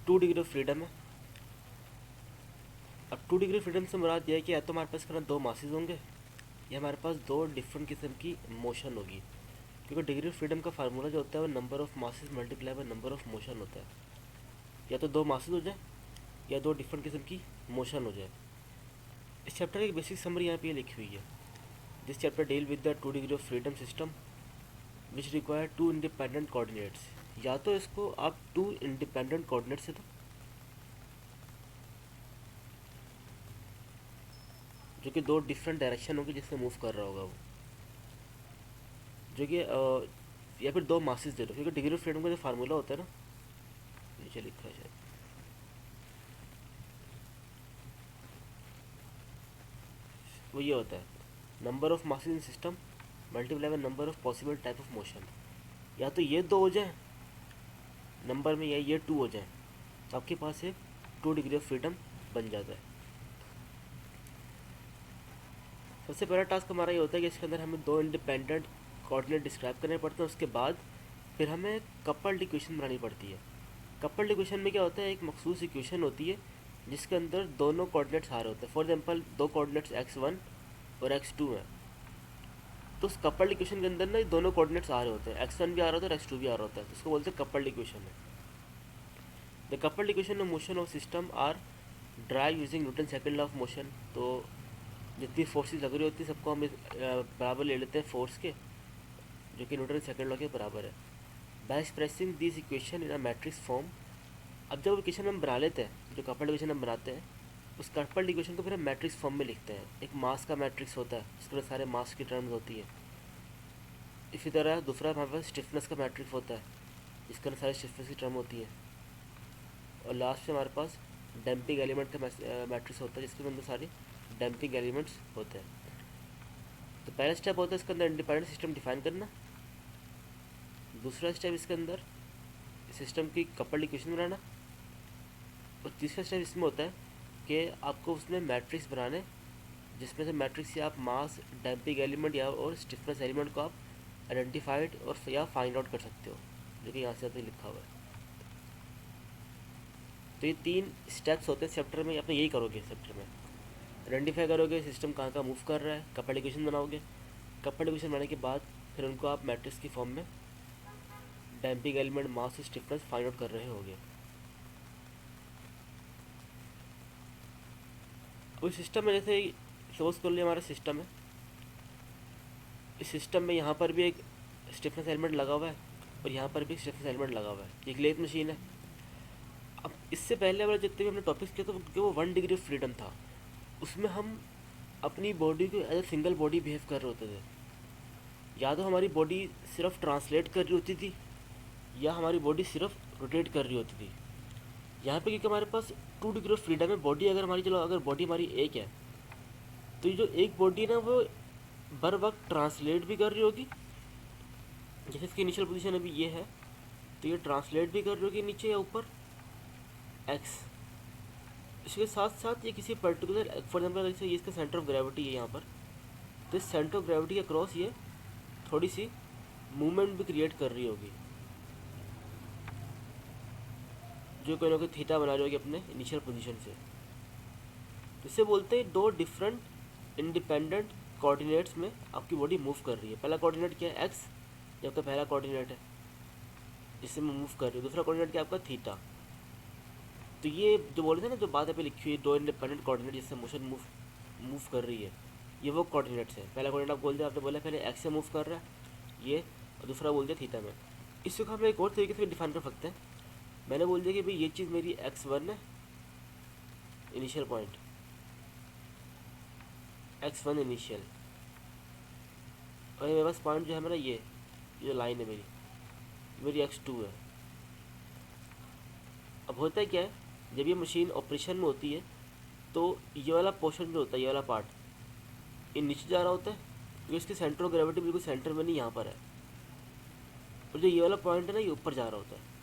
2 degree of freedom है। अब 2 degree freedom से मुराद यह है कि या तो हमारे पास करना 2 मासेस होंगे या हमारे पास 2 डिफरेंट किस्म की मोशन होगी, क्योंकि डिग्री ऑफ फ्रीडम का फार्मूला जो होता है वो number of masses multiply by number of motion होता है। या तो 2 मासेस हो जाए या 2 डिफरेंट किस्म की मोशन हो जाए। इस चैप्टर की बेसिक समरी यहाँ पे लिखी हुई है। This chapter deal with the 2 degree of freedom system which require 2 independent coordinates. या तो इसको आप 2 इंडिपेंडेंट कोऑर्डिनेट से दो, जो कि 2 डिफरेंट डायरेक्शन होगी जिससे मूव कर रहा होगा वो, जो कि या फिर 2 मासेस दे दो, क्योंकि डिग्री ऑफ फ्रीडम का जो फार्मूला होता है ना, नीचे लिखा है शायद, वो ये होता है number of masses in system multiply by number of possible type of motion. या तो ये 2 हो जाए नंबर में या ये 2 हो जाए, तो आपके पास एक 2 डिग्री ऑफ फ्रीडम बन जाता है। सबसे पहला टास्क हमारा ये होता है कि इसके अंदर हमें 2 इंडिपेंडेंट कोऑर्डिनेट डिस्क्राइब करने पड़ते हैं। उसके बाद फिर हमें कपल्ड इक्वेशन बनानी पड़ती है। कपल्ड इक्वेशन में क्या होता है, एक मखसूस इक्वेशन होती है जिसके अंदर दोनों कोऑर्डिनेट्स आ रहे होते हैं। फॉर एग्जांपल 2 कोऑर्डिनेट्स x1 और x2 हैं, तो उस कपल्ड इक्वेशन के अंदर ना दोनों कोऑर्डिनेट्स आ रहे होते हैं, x1 भी आ रहा होता है और x2 भी आ रहा होता है, तो उसको बोलते हैं कपल्ड इक्वेशन है। The coupled equation of motion of system are derived using Newton second law of motion. तो जितनी फोर्सेस लग रही होती है सबको हम बराबर ले लेते हैं फोर्स के, जो कि न्यूटन सेकंड लॉ के बराबर है। Bye expressing this equation in a matrix form. अब जब इक्वेशन हम बना लेते हैं, जो कपल्ड इक्वेशन हम बनाते हैं, उस कपल्ड इक्वेशन को फिर हम मैट्रिक्स फॉर्म में लिखते हैं। एक मास का मैट्रिक्स होता है, उसके अंदर सारे मास की टर्म्स होती है। इसी तरह दूसरा हमारे पास स्टिफनेस का मैट्रिक्स होता है, जिसके अंदर सारी स्टिफनेस की टर्म होती है। और लास्ट में हमारे पास डैम्पिंग एलिमेंट का मैट्रिक्स होता है, जिसके अंदर सारी डैम्पिंग एलिमेंट्स होते हैं। तो पहला स्टेप होता है इसके अंदर इंडिपेंडेंट सिस्टम डिफाइन करना। दूसरा स्टेप इसके अंदर सिस्टम की कपल्ड इक्वेशन बनाना। और तीसरा स्टेप इसमें होता है कि आपको उसमें मैट्रिक्स बनाने, जिसमें से मैट्रिक्स से आप मास, डैम्पिंग एलिमेंट या और स्टिफनेस एलिमेंट को आप आइडेंटिफाइड और या फाइंड आउट कर सकते हो, जो कि यहाँ से आपने लिखा हुआ है। तो ये 3 स्टेप्स होते हैं चैप्टर में, आप यही करोगे चैप्टर में। आइडेंटिफाई करोगे सिस्टम कहाँ कहाँ मूव कर रहा है, कपल्ड इक्वेशन बनाओगे, कपल्ड इक्वेशन बनाने के बाद फिर उनको आप मैट्रिक्स की फॉर्म में डैम्पिंग एलिमेंट, मास, स्टिफनेस फाइंड आउट कर रहे होगे। उस सिस्टम में जैसे सपोज कर लिया हमारा सिस्टम है, इस सिस्टम में यहाँ पर भी एक स्टिफनेस एलिमेंट लगा हुआ है और यहाँ पर भी स्टिफनेस एलिमेंट लगा हुआ है। एक लेथ मशीन है। अब इससे पहले वाले जितने भी हमने टॉपिक्स किए थे वो 1 डिग्री ऑफ फ्रीडम था, उसमें हम अपनी बॉडी को as a single body behave कर रहे होते थे। या तो हमारी बॉडी सिर्फ ट्रांसलेट कर रही होती थी या हमारी बॉडी सिर्फ रोटेट कर रही होती थी। यहाँ पे क्योंकि हमारे पास 2 डिग्री ऑफ फ्रीडम है, बॉडी अगर हमारी, चलो अगर बॉडी हमारी एक है, तो ये जो एक बॉडी है ना वो बर वक्त ट्रांसलेट भी कर रही होगी, जैसे इसकी इनिशियल पोजीशन अभी ये है, तो ये ट्रांसलेट भी कर रही होगी नीचे या ऊपर एक्स। इसके साथ साथ ये किसी पर्टिकुलर, फॉर एग्जाम्पल जैसे ये इसका सेंटर ऑफ ग्रेविटी है यहाँ पर, तो इस सेंटर ऑफ ग्रेविटी के क्रॉस ये थोड़ी सी मूवमेंट भी क्रिएट कर रही होगी, जो कोई ना कोई थीटा बना रही होगी अपने इनिशियल पोजीशन से। तो इसे बोलते हैं 2 डिफरेंट इंडिपेंडेंट कोऑर्डिनेट्स में आपकी बॉडी मूव कर रही है। पहला कोऑर्डिनेट क्या है, एक्स, जो आपका पहला कोऑर्डिनेट है जिससे मैं मूव कर रही हूँ। दूसरा कोऑर्डिनेट क्या आपका थीटा। तो ये जो बोल रहे थे ना, जो बात यहाँ पे लिखी हुई है 2 इंडिपेंडेंट कोऑर्डिनेट जिससे मोशन मूव कर रही है, ये वो कोऑर्डिनेट्स है। पहला कोऑर्डिनेट आप बोल दिया, आपने बोला पहले एक्स से मूव कर रहा है ये, और दूसरा बोल दिया थीटा में। इसको हम एक और तरीके से डिफाइन कर सकते हैं। मैंने बोल दिया कि भाई ये चीज़ मेरी x1 है, इनिशियल पॉइंट x1 इनिशियल, और मेरे पास पॉइंट जो है मेरा ये जो लाइन है मेरी x2 है। अब होता है क्या है, जब ये मशीन ऑपरेशन में होती है तो ये वाला पोर्शन जो होता है, ये वाला पार्ट, ये नीचे जा रहा होता है क्योंकि इसकी सेंटर ऑफ ग्रेविटी बिल्कुल सेंटर में नहीं यहाँ पर है, और जो ये वाला पॉइंट है ना ये ऊपर जा रहा होता है।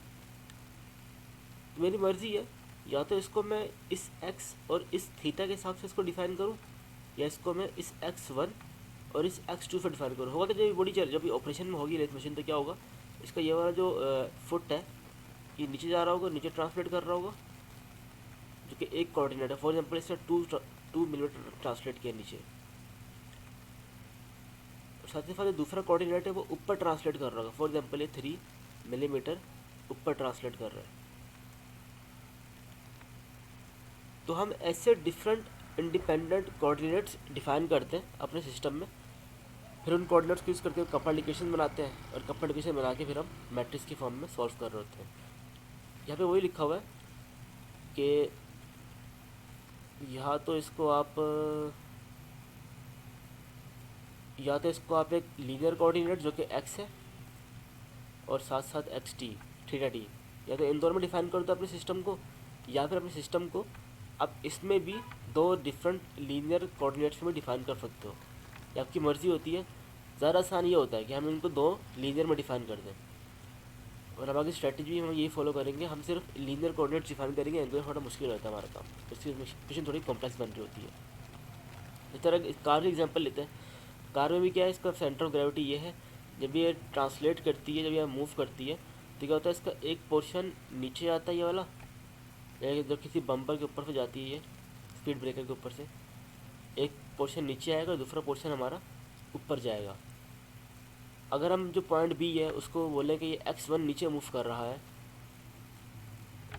तो मेरी मर्ज़ी है, या तो इसको मैं इस x और इस थीटा के हिसाब से इसको डिफाइन करूँ, या इसको मैं इस x1 और इस x2 से डिफाइन करूँ। होगा तो जब बॉडी जब ऑपरेशन में होगी लेथ मशीन, तो क्या होगा, इसका ये वाला जो फुट है ये नीचे जा रहा होगा, नीचे ट्रांसलेट कर रहा होगा, जो कि एक कोऑर्डिनेट है। फॉर एग्जांपल इसने 2 मिलीमीटर ट्रांसलेट किया नीचे, और साथ ही साथ दूसरा कोऑर्डिनेट है वो ऊपर ट्रांसलेट कर रहा होगा। फॉर एग्जांपल ये 3 मिलीमीटर ऊपर ट्रांसलेट कर रहा है। तो हम ऐसे डिफरेंट इंडिपेंडेंट कोऑर्डिनेट्स डिफाइन करते हैं अपने सिस्टम में, फिर उन कोऑर्डिनेट्स को यूज़ करके कपल्ड इक्वेशन बनाते हैं, और कपल्ड इक्वेशन बना के फिर हम मैट्रिक्स की फॉर्म में सॉल्व कर रहे होते हैं। यहाँ पे वही लिखा हुआ है कि या तो इसको आप एक लीनियर कोऑर्डिनेट जो कि x है और साथ साथ एक्स टी थीटा टी, या तो इन दोनों में डिफाइन कर दो अपने सिस्टम को, या फिर अपने सिस्टम को आप इसमें भी दो डिफरेंट लीनियर कोऑर्डिनेट्स में डिफाइन कर सकते हो। ये आपकी मर्ज़ी होती है। ज़्यादा आसान ये होता है कि हम इनको दो लीनियर में डिफाइन कर दें, और हमारी स्ट्रेटजी हम यही फॉलो करेंगे। हम सिर्फ लीनियर कोऑर्डिनेट डिफाइन करेंगे, इनको थोड़ा मुश्किल होता है हमारा काम, उसकी इक्वेशन थोड़ी कॉम्प्लेक्स बन रही होती है। इस तरह कार का एग्जांपल लेते हैं। कार में भी क्या है, इसका सेंटर ऑफ ग्रेविटी ये है, जब ये ट्रांसलेट करती है, जब ये मूव करती है, तो क्या होता है, इसका एक पोर्शन नीचे आता है ये वाला, जब किसी बम्पर के ऊपर से जाती है ये स्पीड ब्रेकर के ऊपर से, एक पोर्शन नीचे आएगा और दूसरा पोर्शन हमारा ऊपर जाएगा। अगर हम जो पॉइंट बी है उसको बोलें कि ये x1 नीचे मूव कर रहा है,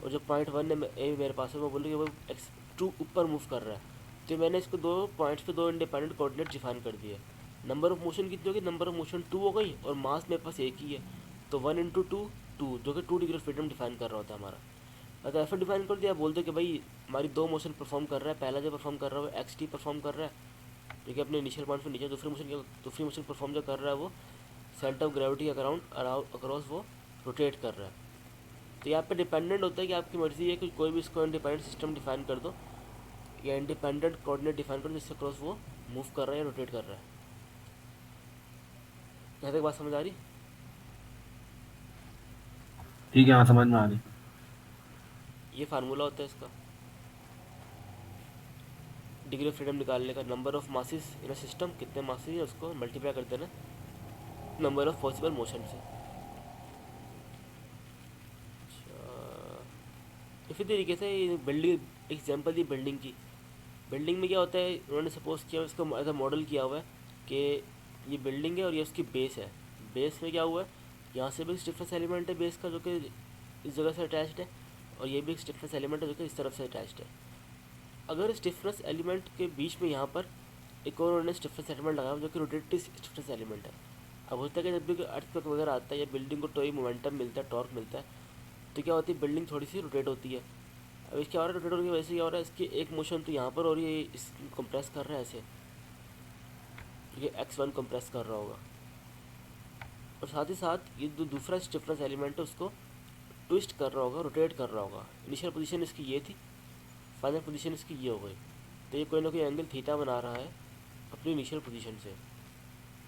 और जो पॉइंट 1 है ए मेरे पास है, वो बोले कि वो x2 ऊपर मूव कर रहा है, तो मैंने इसको दो पॉइंट्स पे दो इंडिपेंडेंट कोऑर्डिनेट डिफाइन कर दिए। नंबर ऑफ मोशन कितनी होगी, नंबर ऑफ मोशन 2 हो गई, और मास मेरे पास एक ही है, तो 1 इंटू 2 2, जो कि 2 डिग्री ऑफ फ्रीडम डिफाइन कर रहा होता है हमारा। अगर ऐसा डिफाइन कर दिया, बोलते कि भाई हमारी दो मोशन परफॉर्म कर रहा है, पहला जो परफॉर्म कर रहा है वो एक्स टी परफॉर्म कर रहा है, जो कि अपने इनिशियल पॉइंट से नीचे, दूसरी मोशन परफॉर्म जो कर रहा है वो सेंटर ऑफ ग्रेविटी अक्रॉस वो रोटेट कर रहा है। तो यहाँ पे डिपेंडेंट होता है कि आपकी मर्ज़ी है कि कोई भी इसको इंडिपेंडेंट सिस्टम डिफाइन कर दो, या इंडिपेंडेंट कोऑर्डिनेट डिफाइन कर दो जिससे क्रॉस वो मूव कर रहा है या रोटेट कर रहा है। यहाँ तक बात समझ आ रही? ठीक है, हाँ समझ में आ रही। ये फार्मूला होता है इसका डिग्री ऑफ फ्रीडम निकालने का। Number of masses in a system, कितने मासेस है उसको मल्टीप्लाई कर देना नंबर ऑफ पॉसिबल मोशन से। इसी तरीके से बिल्डिंग एग्जांपल दी बिल्डिंग की। बिल्डिंग में क्या होता है, उन्होंने सपोज किया, इसको ऐसा मॉडल किया हुआ है कि ये बिल्डिंग है और ये उसकी बेस है। बेस में क्या हुआ है, यहाँ से भी एक स्टिफनेस एलिमेंट है बेस का जो कि इस जगह से अटैच्ड है, और ये भी एक स्टिफनेस एलिमेंट है जो कि इस तरफ से अटैच्ड है। अगर स्टिफनेस एलिमेंट के बीच में यहाँ पर एक और उन्होंने स्टिफनेस एलिमेंट लगाया जो कि रोटेटिव स्टिफनेस एलिमेंट है। अब होता है कि जब भी अर्थक्वेक वगैरह आता है या बिल्डिंग को कोई मोमेंटम मिलता है, टॉर्क मिलता है, तो क्या होती है, बिल्डिंग थोड़ी सी रोटेट होती है। अब इसके और रोटेट होने की वजह से क्या हो रहा है, इसकी एक मोशन तो यहाँ पर और ये इस कंप्रेस कर रहा है ऐसे, ये x1 कंप्रेस कर रहा होगा, और साथ ही साथ ये जो दूसरा स्टिफनेस एलिमेंट है उसको ट्विस्ट कर रहा होगा, रोटेट कर रहा होगा। इनिशियल पोजीशन इसकी ये थी, फाइनल पोजीशन इसकी ये हो गई, तो ये कोई ना कोई एंगल थीटा बना रहा है अपनी इनिशियल पोजीशन से।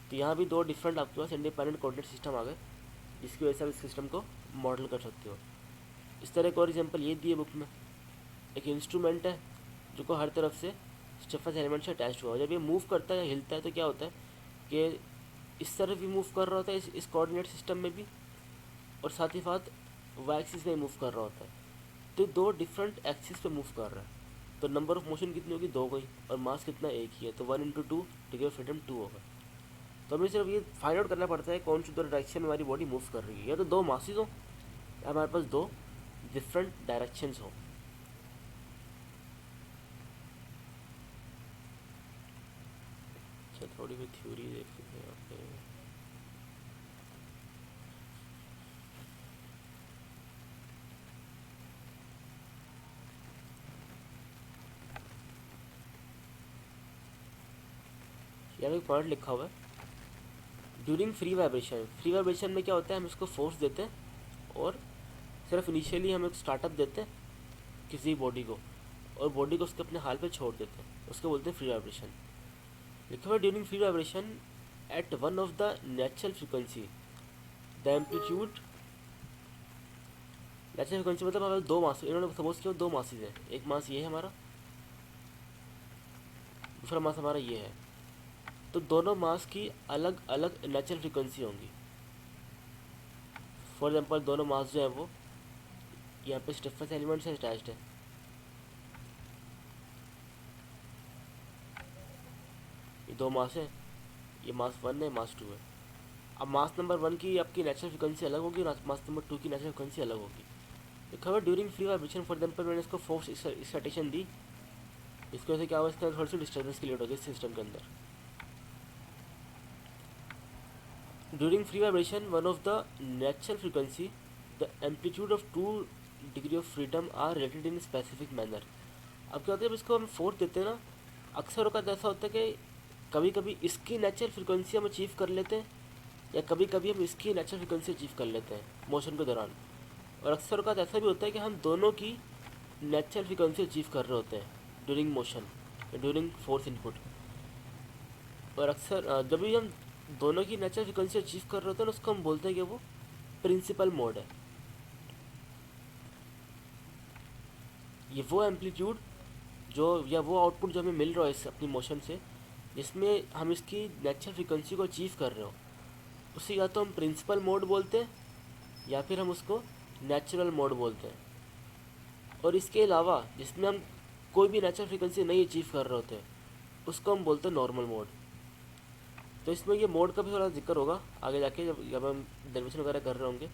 तो यहाँ भी दो डिफरेंट आपके पास इंडिपेंडेंट कोऑर्डिनेट सिस्टम आ गए, जिसकी वजह से आप इस सिस्टम को मॉडल कर सकते हो। इस तरह एक और एग्जांपल ये दिए बुक में, एक इंस्ट्रूमेंट है जो को हर तरफ से स्टिफनेस एलिमेंट से अटैच हुआ है। जब ये मूव करता है या हिलता है तो क्या होता है कि इस तरफ भी मूव कर रहा होता है, इस कोऑर्डिनेट सिस्टम में भी, और साथ ही साथ वाई एक्सिस में मूव कर रहा होता है। तो दो डिफरेंट एक्सिस पे मूव कर रहा है, तो नंबर ऑफ मोशन कितनी होगी, 2 गई, और मास कितना, एक ही है, तो 1 इंटू 2 डिग्री ऑफ फ्रीडम 2 होगा। तो हमें सिर्फ ये फाइंड आउट करना पड़ता है कौन सी दो डायरेक्शन में हमारी बॉडी मूव कर रही है, या तो दो मासेस हो या हमारे पास दो डिफरेंट डायरेक्शंस हो। अच्छा, थोड़ी भी थ्योरी देख लेते हैं यहाँ पे। यहाँ पे एक पॉइंट लिखा हुआ है, during free vibration. Free vibration में क्या होता है, हम इसको फोर्स देते हैं और सिर्फ इनिशियली हम एक स्टार्टअप देते हैं किसी बॉडी को, और बॉडी को उसके अपने हाल पे छोड़ देते हैं, उसको बोलते हैं फ्री वाइब्रेशन। लिखा हुआ during free vibration at one of the natural frequency the amplitude. Natural frequency मतलब हमारे दो मास, इन्होंने सपोज किया दो मासेस हैं, एक मास ये है हमारा, दूसरा मास हमारा ये है, तो दोनों मास की अलग अलग नेचुरल फ्रिक्वेंसी होंगी। फॉर एग्जांपल दोनों मास जो है वो यहाँ पे स्टिफनेस एलिमेंट से अटैच्ड है। ये दो मास है, ये मास 1 है, मास 2 है। अब मास नंबर 1 की आपकी नेचुरल फ्रिक्वेंसी अलग होगी और मास नंबर 2 की नेचुरल फ्रिक्वेंसी अलग होगी। खबर during free vibration for example मैंने इसको फोर्स एक्साइटेशन दी, इसकी वजह से क्या हुआ, इसके अंदर थोड़ी सी डिस्टर्बेंस क्रिएट होगी सिस्टम के अंदर। During free vibration one of the natural frequency the amplitude of 2 degree of freedom are related in specific manner. अब क्या होता है, जब इसको हम फोर्स देते हैं ना, अक्सर औकात ऐसा होता है कि कभी कभी इसकी नेचुरल फ्रीक्वेंसी हम अचीव कर लेते हैं या कभी कभी हम इसकी नेचुरल फ्रीक्वेंसी अचीव कर लेते हैं मोशन के दौरान। और अक्सर औकात ऐसा भी होता है कि हम दोनों की नेचुरल फ्रीक्वेंसी अचीव कर रहे होते हैं ड्यूरिंग मोशन या ड्यूरिंग फोर्स इनपुट। और अक्सर जब भी हम दोनों की नेचुरल फ्रीक्वेंसी अचीव कर रहे होते हैं ना, उसको हम बोलते हैं कि वो प्रिंसिपल मोड है। ये वो एम्पलीट्यूड जो या वो आउटपुट जो हमें मिल रहा है इस अपनी मोशन से, जिसमें हम इसकी नेचुरल फ्रीक्वेंसी को अचीव कर रहे हो, उसे या तो हम प्रिंसिपल मोड बोलते हैं या फिर हम उसको नेचुरल मोड बोलते हैं। और इसके अलावा जिसमें हम कोई भी नेचुरल फ्रीक्वेंसी नहीं अचीव कर रहे होते, उसको हम बोलते हैं नॉर्मल मोड। तो इसमें ये मोड का भी थोड़ा जिक्र होगा आगे जाके, जब हम डेरिवेशन वगैरह कर रहे होंगे।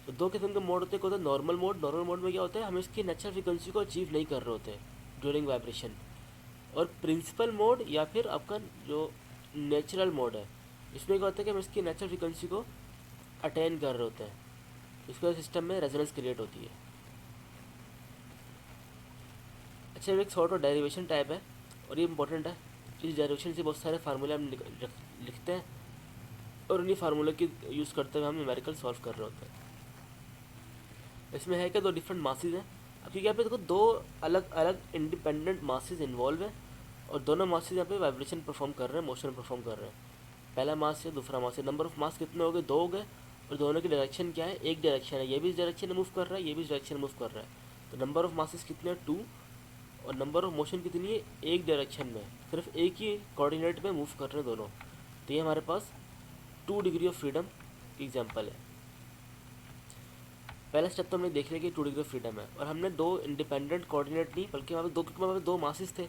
तो दो किस्म के मोड होते हैं, होता है नॉर्मल मोड। नॉर्मल मोड में क्या होता है, हम इसकी नेचुरल फ्रीक्वेंसी को अचीव नहीं कर रहे होते ड्यूरिंग वाइब्रेशन। और प्रिंसिपल मोड या फिर आपका जो नेचुरल मोड है, इसमें क्या होता है कि हम इसकी नेचुरल फ्रीक्वेंसी को अटेन कर रहे होते हैं। इसके वजह सिस्टम में रेजोनेंस क्रिएट होती है। अच्छा, एक सॉर्ट ऑफ डेरिवेशन टाइप है और ये इंपॉर्टेंट है। इस डेरिवेशन से बहुत सारे फार्मूले हम लिखते हैं और उन्हीं फार्मूले की यूज़ करते हुए हम न्यूमेरिकल सॉल्व कर रहे होते हैं। इसमें है कि दो डिफरेंट मासेस हैं। अब क्योंकि यहाँ पे देखो दो अलग अलग इंडिपेंडेंट मासेस इन्वॉल्व हैं और दोनों मासेस यहाँ पे वाइब्रेशन परफॉर्म कर रहे हैं, मोशन परफॉर्म कर रहे हैं। पहला मास है, दूसरा मास है। नंबर ऑफ मास कितने हो गए, दो हो गए। और दोनों की डायरेक्शन क्या है, एक डायरेक्शन है, ये भी इस डायरेक्शन में मूव कर रहा है, ये भी इस डायरेक्शन में मूव कर रहा है। तो नंबर ऑफ मासेस कितने हैं, 2। और नंबर ऑफ मोशन कितनी है, एक डायरेक्शन में, सिर्फ एक ही कोऑर्डिनेट में मूव कर रहे हैं दोनों। तो ये हमारे पास 2 डिग्री ऑफ फ्रीडम एग्जाम्पल है। पहला स्टेप तो हमने देख लिया कि 2 डिग्री ऑफ फ्रीडम है और हमने दो इंडिपेंडेंट कोऑर्डिनेट नहीं, बल्कि वहाँ पे दो मासेस थे।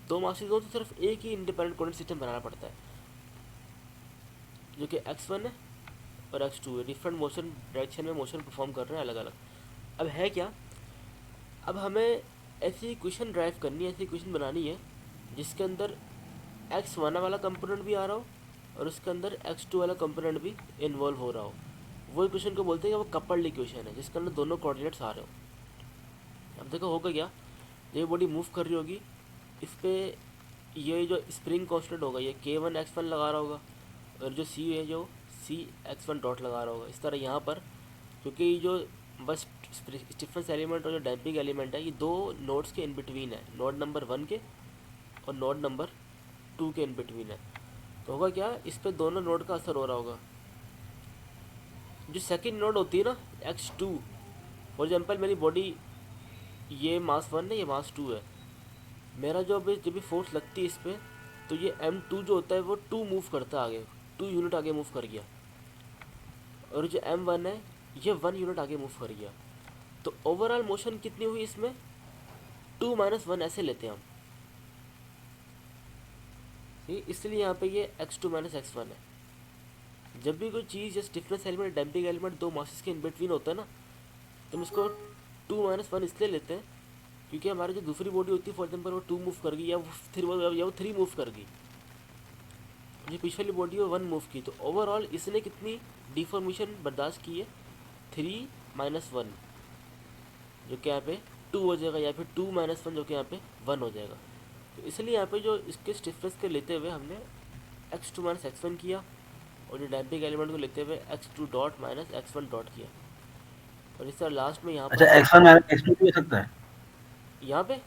दो मासेस हो तो सिर्फ एक ही इंडिपेंडेंट कोऑर्डिनेट सिस्टम बनाना पड़ता है, जो कि x1 है और x2 है। डिफरेंट मोशन डायरेक्शन में मोशन परफॉर्म कर रहे हैं अलग अलग। अब है क्या, अब हमें ऐसी इक्वेशन ड्राइव करनी है, ऐसी इक्वेशन बनानी है जिसके अंदर x1 वाला कंपोनेंट भी आ रहा हो और उसके अंदर x2 वाला कंपोनेंट भी इन्वॉल्व हो रहा हो। वो इक्वेशन को बोलते हैं कि वो कपल्ड इक्वेशन है, जिसके अंदर दोनों कोऑर्डिनेट्स आ रहे हो। अब देखो होगा क्या, ये बॉडी मूव कर रही होगी, इस पर ये जो स्प्रिंग कांस्टेंट होगा ये k1 x1 लगा रहा होगा और जो c है जो c x1 डॉट लगा रहा होगा। इस तरह यहाँ पर क्योंकि जो बस स्टिफनेस एलिमेंट और जो डैम्पिंग एलिमेंट है, ये दो नोड्स के इन बिटवीन है, नोड नंबर 1 के और नोड नंबर 2 के इन बिटवीन है। तो होगा क्या, इस पर दोनों नोड का असर हो रहा होगा। जो सेकंड नोड होती है ना x2, फॉर एग्जांपल मेरी बॉडी ये मास 1 है, ये मास 2 है। मेरा जो अभी जब भी फोर्स लगती है इस पर, तो ये m2 जो होता है वो 2 मूव करता है आगे, 2 यूनिट आगे मूव कर गया। और जो m1 है ये 1 यूनिट आगे मूव कर गया। तो ओवरऑल मोशन कितनी हुई इसमें, 2 - 1 ऐसे लेते हैं हम। इसलिए यहाँ पे ये x2 - x1 है। जब भी कोई चीज़ या स्टिफनेस एलिमेंट डैम्पिंग एलिमेंट दो मासेस के इन बिटवीन होता है ना, तो हम इसको 2 - 1 इसलिए लेते हैं क्योंकि हमारी जो दूसरी बॉडी होती है, फॉर एग्जाम्पल वो 2 मूव कर गई या वो 3 मूव कर गई, जो पिछली बॉडी वो 1 मूव की। तो ओवरऑल इसने कितनी डिफॉर्मेशन बर्दाश्त की है, 3 - 1, जो कि यहाँ पे 2 हो जाएगा, या फिर 2 - 1 जो कि यहाँ पे 1 हो जाएगा। तो इसलिए यहाँ पे जो इसके स्टिफनेस के लेते हुए हमने x2 - x1 किया और जो डैम्पिंग एलिमेंट को लेते हुए x2 डॉट - x1 डॉट किया। और इस तरह लास्ट में यहाँ अच्छा, पर x1 माइनस x2 भी हो सकता है। यहाँ पे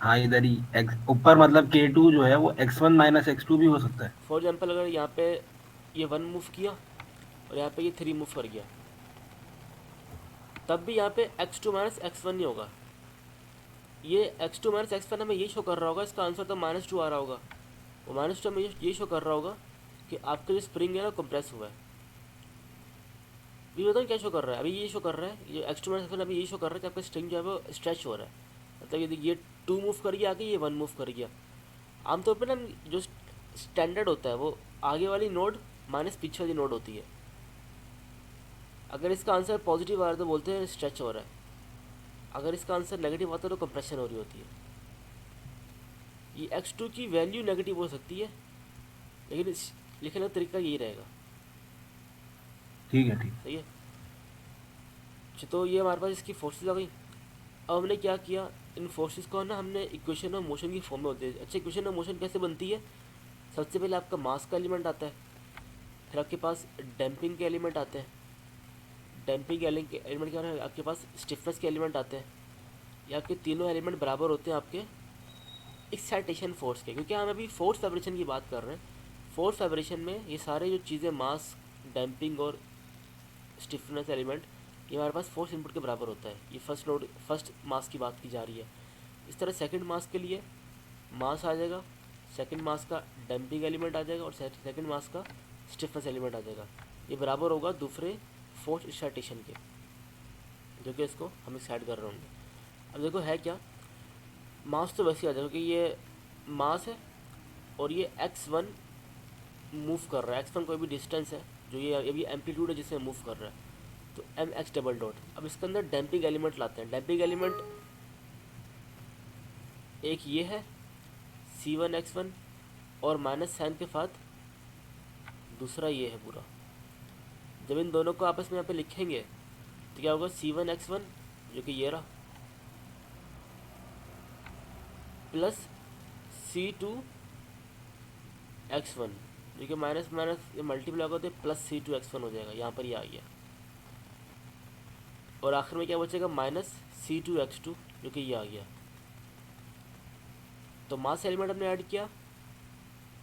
हाँ, इधर ही x ऊपर मतलब k2 जो है वो x1 माइनस x2 भी हो सकता है। फॉर एग्जाम्पल अगर यहाँ पे ये 1 मूव किया और यहाँ पे ये 3 मूव कर गया, तब भी यहाँ पे x2 - x1 नहीं होगा। ये x2 - x1 हमें ये शो कर रहा होगा, इसका आंसर तो -2 आ रहा होगा। वो -2 हमें ये शो कर रहा होगा कि आपका जो स्प्रिंग है ना कंप्रेस हुआ है। अभी बताऊँ क्या शो कर रहा है, अभी ये शो कर रहा है, ये एक्स2 माइनस एक्स1 अभी ये शो कर रहा है कि आपका स्ट्रिंग जो है वो स्ट्रेच हो रहा है, मतलब ये 2 मूव कर गया आगे, ये 1 मूव कर गया। आमतौर पर ना जो स्टैंडर्ड होता है वो आगे वाली नोड माइनस पीछे वाली नोड होती है। अगर इसका आंसर पॉजिटिव आ रहा है तो बोलते हैं स्ट्रेच हो रहा है, अगर इसका आंसर नेगेटिव आता है तो कंप्रेशन हो रही होती है। ये x2 की वैल्यू नेगेटिव हो सकती है, लेकिन लिखने का तरीका यही रहेगा। ठीक है, ठीक। सही है। तो ये हमारे पास इसकी फोर्सेस आ गई। अब हमने क्या किया, इन फोर्सेस को ना हमने इक्वेशन ऑफ मोशन की फॉर्म में होते हैं। अच्छा, इक्वेशन ऑफ मोशन कैसे बनती है? सबसे पहले आपका मास का एलिमेंट आता है, फिर आपके पास डैम्पिंग के एलिमेंट आते हैं, डैम्पिंग एलिमेंट क्या है, आपके पास स्टिफनेस के एलिमेंट आते हैं। ये आपके तीनों एलिमेंट बराबर होते हैं आपके एक्साइटेशन फोर्स के, क्योंकि हम अभी फोर्स वाइब्रेशन की बात कर रहे हैं। फोर्स वाइब्रेशन में ये सारे जो चीज़ें मास, डैम्पिंग और स्टिफनेस एलिमेंट, ये हमारे पास फोर्स इनपुट के बराबर होता है। ये फर्स्ट मास की बात की जा रही है। इस तरह सेकंड मास के लिए मास आ जाएगा, सेकंड मास का डैम्पिंग एलिमेंट आ जाएगा और सेकंड मास का स्टिफनेस एलिमेंट आ जाएगा। ये बराबर होगा दूसरे फोर्स एक्साइटेशन के, जो कि इसको हम एक्साइट कर रहे होंगे। अब देखो है क्या, मास तो वैसे ही आ जाएगा क्योंकि ये मास है और ये x1 मूव कर रहा है। x1 कोई भी डिस्टेंस है, जो ये भी एम्पलीट्यूड है जिसमें मूव कर रहा है, तो एम एक्स डबल डॉट। अब इसके अंदर डैम्पिंग एलिमेंट लाते हैं। डैम्पिंग एलिमेंट एक ये है C1 x1 और माइनस साइन के साथ दूसरा ये है पूरा। जब इन दोनों को आपस में यहाँ पे लिखेंगे तो क्या होगा, C1 x1 जो कि ये रहा, प्लस C2 x1 जो कि माइनस माइनस ये मल्टीप्लाई होगा तो प्लस C2 x1 हो जाएगा, यहाँ पर ये आ गया। और आखिर में क्या बचेगा, माइनस C2 x2 जो कि ये आ गया। तो मास एलिमेंट हमने ऐड किया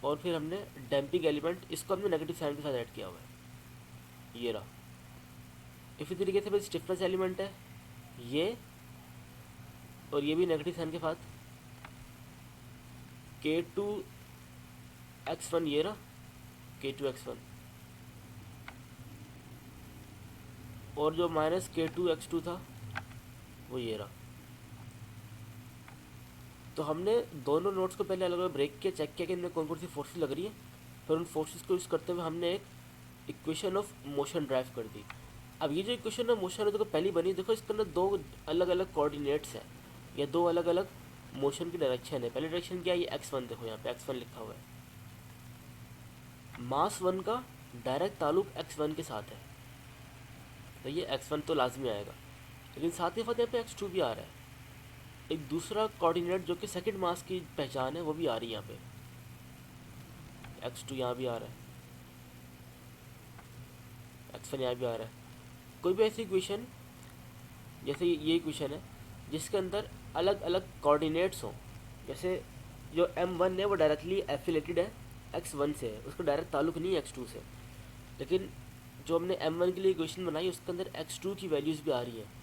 और फिर हमने डैम्पिंग एलिमेंट, इसको हमने नेगेटिव साइन के साथ ऐड किया हुआ है, ये रहा। इसी तरीके से फिर स्टिफनेस एलिमेंट है ये, और ये भी नेगेटिव साइन के साथ K2 x1 ये रहा, K2 x1, और जो माइनस K2 x2 था वो ये रहा। तो हमने दोनों नोट्स को पहले अलग अलग ब्रेक किया, चेक किया कि इनमें कौन कौन सी फोर्सेस लग रही है, फिर उन फोर्सेस को यूज़ करते हुए हमने एक इक्वेशन ऑफ मोशन ड्राइव कर दी। अब ये जो इक्वेशन ऑफ मोशन है देखो पहली बनी, देखो इसके अंदर दो अलग अलग कोऑर्डिनेट्स हैं या दो अलग अलग मोशन की डायरेक्शन है। पहली डायरेक्शन क्या है, ये x1, देखो यहाँ पे x1 लिखा हुआ है। मास 1 का डायरेक्ट ताल्लुक x1 के साथ है, तो ये x1 तो लाजमी आएगा, लेकिन साथ ही साथ यहाँ पे x2 भी आ रहा है। एक दूसरा कोऑर्डिनेट जो कि सेकंड मास की पहचान है वो भी आ रही है यहाँ पे, x2 यहाँ भी आ रहा है, x1 यहाँ भी आ रहा है। कोई भी ऐसी इक्वेशन, जैसे ये इक्वेशन है जिसके अंदर अलग अलग कोऑर्डिनेट्स हों, जैसे जो m1 है वो डायरेक्टली एफिलेटेड है x1 से है, उसका डायरेक्ट ताल्लुक नहीं है x2 से, लेकिन जो हमने m1 के लिए इक्वेशन बनाई उसके अंदर x2 की वैल्यूज़ भी आ रही है।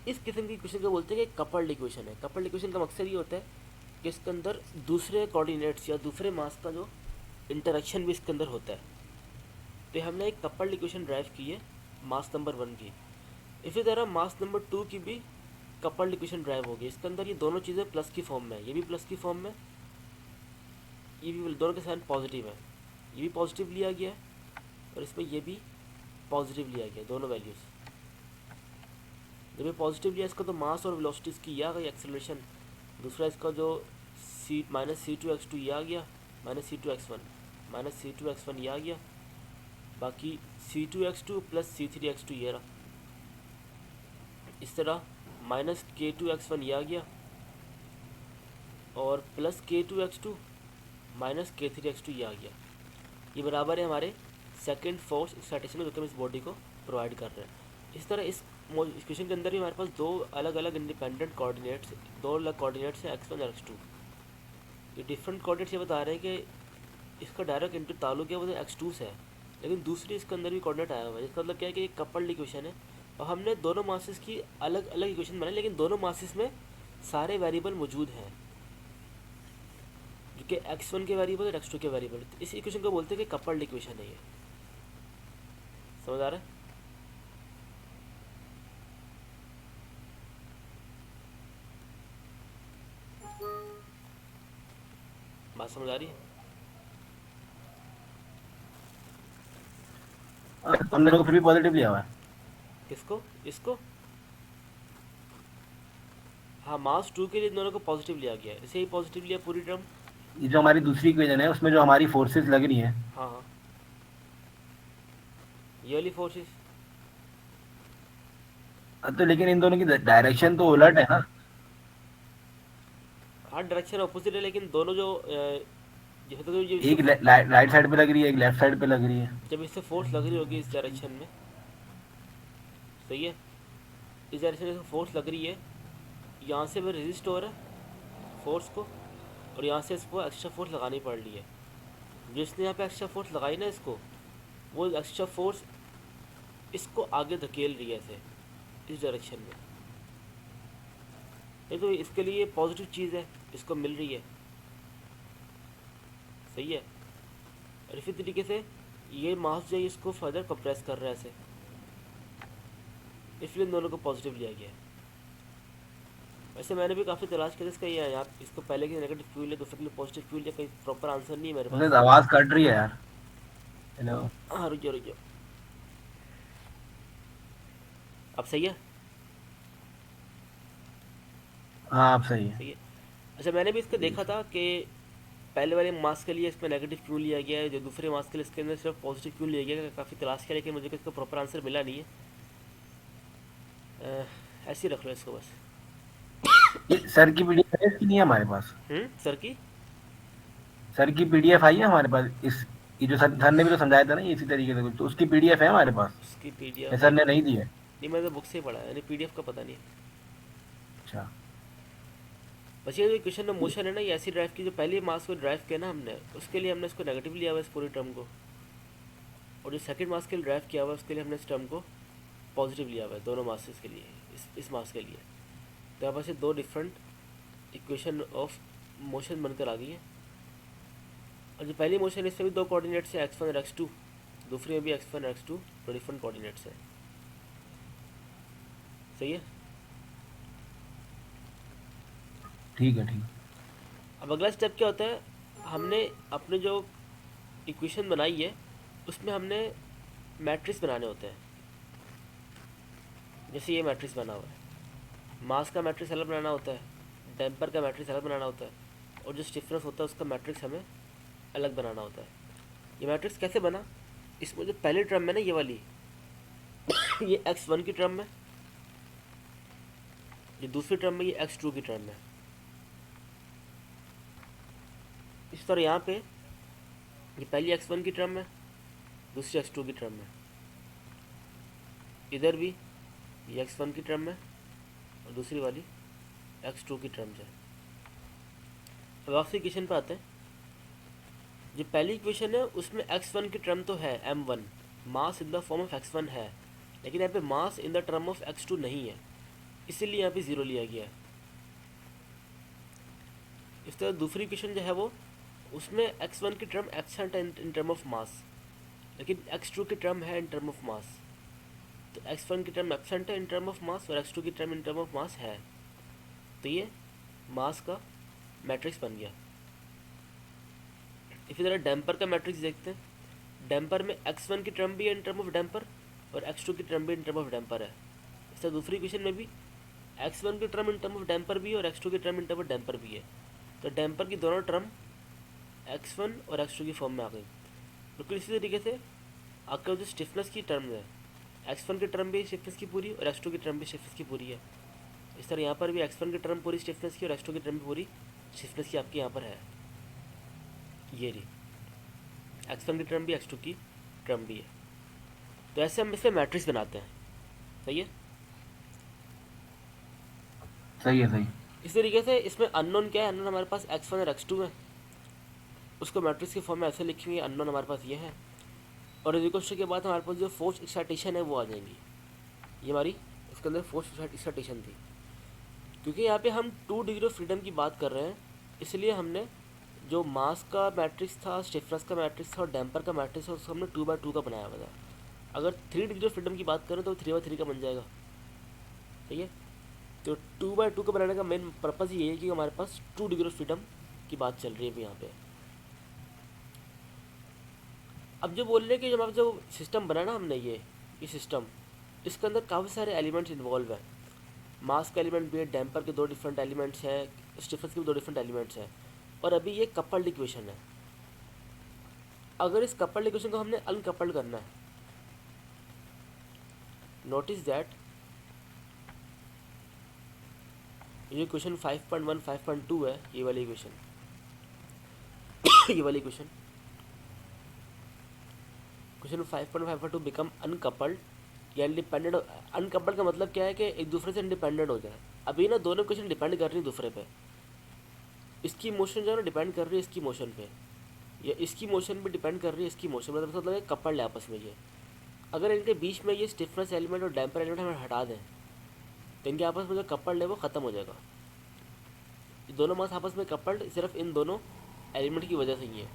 इस किस्म की इक्वेशन को बोलते हैं कि कपल्ड इक्वेशन है। कपल्ड इक्वेशन का मकसद ये होता है कि इसके अंदर दूसरे कोऑर्डिनेट्स या दूसरे मास का जो इंटरेक्शन भी इसके अंदर होता है। तो हमने एक कपल्ड इक्वेशन ड्राइव की है मास नंबर 1 की। इसी तरह मास नंबर 2 की भी कपल्ड इक्वेशन ड्राइव होगी। इसके अंदर ये दोनों चीज़ें प्लस की फॉर्म में है, ये भी प्लस की फॉर्म में, ये भी दोनों के साइन पॉजिटिव है, ये भी पॉजिटिव लिया गया है और इसमें ये भी पॉजिटिव लिया गया, दोनों वैल्यूज़। जब ये पॉजिटिव लिया इसका तो मास और वेलोसिटीज़ की ये आ गई एक्सेलरेशन, दूसरा इसका जो C-2 x2 ये आ गया, -C2 x1 ये आ गया, बाकी C2 x2 plus C3 x2 ये रहा। इस तरह -K2 x1 ये आ गया और plus K2 x2 -K3 x2 ये आ गया। ये बराबर है हमारे सेकंड फोर्स एक्साइटेशन को, जो कि हम इस बॉडी को प्रोवाइड कर रहे हैं। इस तरह इस इक्वेशन के अंदर भी हमारे पास दो अलग अलग इंडिपेंडेंट कोऑर्डिनेट्स, दो अलग कोऑर्डिनेट्स हैं x1 और x2। ये डिफरेंट कोऑर्डिनेट्स ये बता रहे हैं कि इसका डायरेक्ट इंटू ताल्लुक है वो तो x2 से है, लेकिन दूसरी इसके अंदर भी कोऑर्डिनेट आया हुआ है, इसका मतलब क्या है कि एक कपल्ड इक्वेशन है और हमने दोनों मासेस की अलग अलग इक्वेशन बनाई, लेकिन दोनों मासेस में सारे वेरिएबल मौजूद हैं, जो कि x1 के वेरिएबल और x2 के वेरिएबल। इस इक्वेशन को बोलते हैं कि कपल्ड इक्वेशन है ये। समझ आ रहा है? बात समझ आ रही है? तुमने लोग फिर भी पॉजिटिव लिया हुआ है। किसको? इसको? हाँ, मास 2 के लिए इन दोनों को पॉजिटिव लिया गया है, इसे ही पॉजिटिव लिया पूरी टर्म। ये जो हमारी दूसरी इक्वेशन है उसमें जो हमारी फोर्सेस लग रही हैं, हाँ हाँ, ये वाली फोर्सेस। तो लेकिन इन दोनों की डायरेक्शन तो उलट है ना। हाँ, डायरेक्शन अपोजिट है, लेकिन दोनों जो जैसे तो ये इससे एक राइट साइड पे लग रही है, एक लेफ्ट साइड पे लग रही है। जब इससे फोर्स लग रही होगी इस डायरेक्शन में, सही है, इस डायरेक्शन में फोर्स लग रही है, यहाँ से वो रेजिस्ट हो रहा है फोर्स को, और यहाँ से इसको एक्स्ट्रा फोर्स लगानी पड़ रही है। जिसने यहाँ पे एक्स्ट्रा फोर्स लगाई ना इसको, वो एक्स्ट्रा फोर्स इसको आगे धकेल रही है ऐसे, इस डायरेक्शन में। ये तो इसके लिए पॉजिटिव चीज़ है, इसको मिल रही है, सही है। और इसी तरीके से ये मास जो है इसको फर्दर कंप्रेस कर रहा है ऐसे, इसलिए इन दोनों को पॉजिटिव लिया गया है। वैसे मैंने भी काफ़ी तलाश किया इसका, ये है यहाँ इसको पहले के नेगेटिव फ्यूल है, दूसरे के लिए पॉजिटिव फ्यूल है, कोई प्रॉपर आंसर नहीं है मेरे मुझे पास। आवाज कट रही है यार। हेलो। हाँ, रुक जाओ रुक जाओ, अब सही है? हाँ अब सही है। सही है। अच्छा, मैंने भी इसको देखा था कि पहले वाले मास के लिए इसमें नेगेटिव क्यों लिया गया है, जो दूसरे मास के लिए इसके अंदर सिर्फ पॉजिटिव क्यों लिया गया है, काफ़ी तलाश किया लेकिन मुझे इसका प्रॉपर आंसर मिला नहीं है। ऐसे ही रख लो इसको बस। ये सर की पीडीएफ है इसकी, नहीं है हमारे पास। सर की? सर की पीडीएफ आई है हमारे पास इस, ये जो सर ने भी तो समझाया था ना ये इसी तरीके से कुछ, तो उसकी पीडीएफ है हमारे पास। उसकी ये पीडीएफ सर नहीं, ने नहीं दी है। नहीं मैंने तो बुक से ही पढ़ा है, यानी पीडीएफ का पता नहीं है। अच्छा। बस ये जो क्वेश्चन में मोशन है ना, ये ऐसी ड्राइव की जो पहली मास को ड्राइव किया ना हमने, उसके लिए हमने इसको नेगेटिव लिया हुआ है इस पूरी टर्म को, और जो सेकंड मास के लिए ड्राइव किया हुआ है उसके लिए हमने इस टर्म को पॉजिटिव लिया हुआ है, दोनों मासेस के लिए, इस मास के लिए। तो यहाँ पर से दो डिफरेंट इक्वेशन ऑफ मोशन बनकर आ गई है। और जो पहली मोशन है इसमें भी दो कोऑर्डिनेट्स है x1 और x2, दूसरी में भी x1 और x2 दो डिफरेंट कोऑर्डिनेट्स है, सही है। ठीक है ठीक है। अब अगला स्टेप क्या होता है, हमने अपने जो इक्वेशन बनाई है उसमें हमने मैट्रिक्स बनाने होते हैं। जैसे ये मैट्रिक्स बना हुआ है, मास का मैट्रिक्स अलग बनाना होता है, डैम्पर का मैट्रिक्स अलग बनाना होता है, और जो स्टिफनेस होता है उसका मैट्रिक्स हमें अलग बनाना होता है। ये मैट्रिक्स कैसे बना, इसमें जो पहली टर्म है ना ये वाली ये x1 की टर्म है, ये दूसरी टर्म में ये x2 की टर्म है। इस तरह यहाँ पे ये पहली x1 की टर्म है, दूसरी x2 की टर्म है, इधर भी ये x1 की टर्म है और दूसरी वाली x2 की टर्म्स है। अब आखिरी इक्वेशन पे आते हैं। जो पहली इक्वेशन है उसमें x1 की टर्म तो है m1, mass in the form of x1 है, लेकिन यहाँ पे mass in the term of x2 नहीं है, इसीलिए यहाँ पे ज़ीरो लिया गया है। इस तरह दूसरी इक्वेशन जो है वो, उसमें x1 की टर्म एब्सेंट है इन टर्म ऑफ मास, लेकिन x2 की टर्म है इन टर्म ऑफ मास। तो x1 की टर्म एब्सेंट है इन टर्म ऑफ मास और x2 की term in term of mass है, तो ये मास का मैट्रिक्स बन गया। इसी तरह डैम्पर का मैट्रिक्स देखते हैं। डैम्पर में x1 की टर्म भी है इन टर्म ऑफ डैम्पर और x2 की टर्म भी इन टर्म ऑफ डैम्पर है। इस तरह दूसरी इक्वेशन में भी x1 की term in term of damper भी है और x2 की term in term of damper भी है। तो डैम्पर की दोनों टर्म x1 और x2 की फॉर्म में आ गई। बिल्कुल इसी तरीके से आपका जो स्टिफनेस की टर्म है, x1 की टर्म भी स्टिफनेस की पूरी और x2 की टर्म भी स्टिफनेस की पूरी है। इस तरह यहाँ पर भी x1 की टर्म पूरी स्टिफनेस की और x2 की टर्म भी पूरी स्टिफनेस की आपकी यहाँ पर है। ये रही x1 की टर्म भी x2 की टर्म भी है। तो ऐसे हम इसमें मैट्रिक्स बनाते हैं, सही है। सही है सही। इस तरीके से इसमें अननोन क्या है, अननोन हमारे पास x1 और x2 है, उसको मैट्रिक्स की फॉर्म में ऐसे लिखी हुई है, अननोन हमारे पास ये है, और इक्वेशन के बाद हमारे पास जो फोर्स एक्साइटेशन है वो आ जाएंगी। ये हमारी इसके अंदर फोर्स एक्साइटेशन थी। क्योंकि यहाँ पे हम 2 डिग्री ऑफ फ्रीडम की बात कर रहे हैं, इसलिए हमने जो मास का मैट्रिक्स था, स्टिफनेस का मैट्रिक्स था और डैम्पर का मैट्रिक्स था, उसको हमने 2/2 का बनाया हुआ था। अगर 3 डिग्री ऑफ फ्रीडम की बात करें तो 3/3 का बन जाएगा, ठीक है। तो 2/2 का बनाने का मेन पर्पज़ ये है कि हमारे पास 2 डिग्री ऑफ फ्रीडम की बात चल रही है अभी यहाँ पे। अब जो बोल रहे हैं कि हमारा जो सिस्टम बना ना हमने ये सिस्टम, इसके अंदर काफ़ी सारे एलिमेंट्स इन्वॉल्व हैं। मास का एलिमेंट भी है, डैम्पर के दो डिफरेंट एलिमेंट्स हैं, स्टिफनेस के भी दो डिफरेंट एलिमेंट्स हैं, और अभी ये कपल्ड इक्वेशन है। अगर इस कपल्ड इक्वेशन को हमने अनकपल्ड करना है, नोटिस दैट ये क्वेश्चन 5.1 5.2 है, ये वाली इक्वेशन ये वाली इक्वेशन क्वेश्चन 5.5.2 बिकम अनकपल्ड या इंडिपेंडेंट। अनकपल्ड का मतलब क्या है कि एक दूसरे से इंडिपेंडेंट हो जाए। अभी ना दोनों क्वेश्चन डिपेंड कर रही है दूसरे पे। इसकी मोशन जो है ना डिपेंड कर रही है इसकी मोशन पे, या इसकी मोशन भी डिपेंड कर रही है इसकी मोशन, मतलब है कपल्ड है आपस में ये। अगर इनके बीच में ये स्टिफनेस एलिमेंट और डैम्पर एलिमेंट हमें हटा दें तो इनके आपस में जो कपल्ड है वो ख़त्म हो जाएगा। ये दोनों मास आपस में कपल्ड सिर्फ इन दोनों एलिमेंट की वजह से ही है,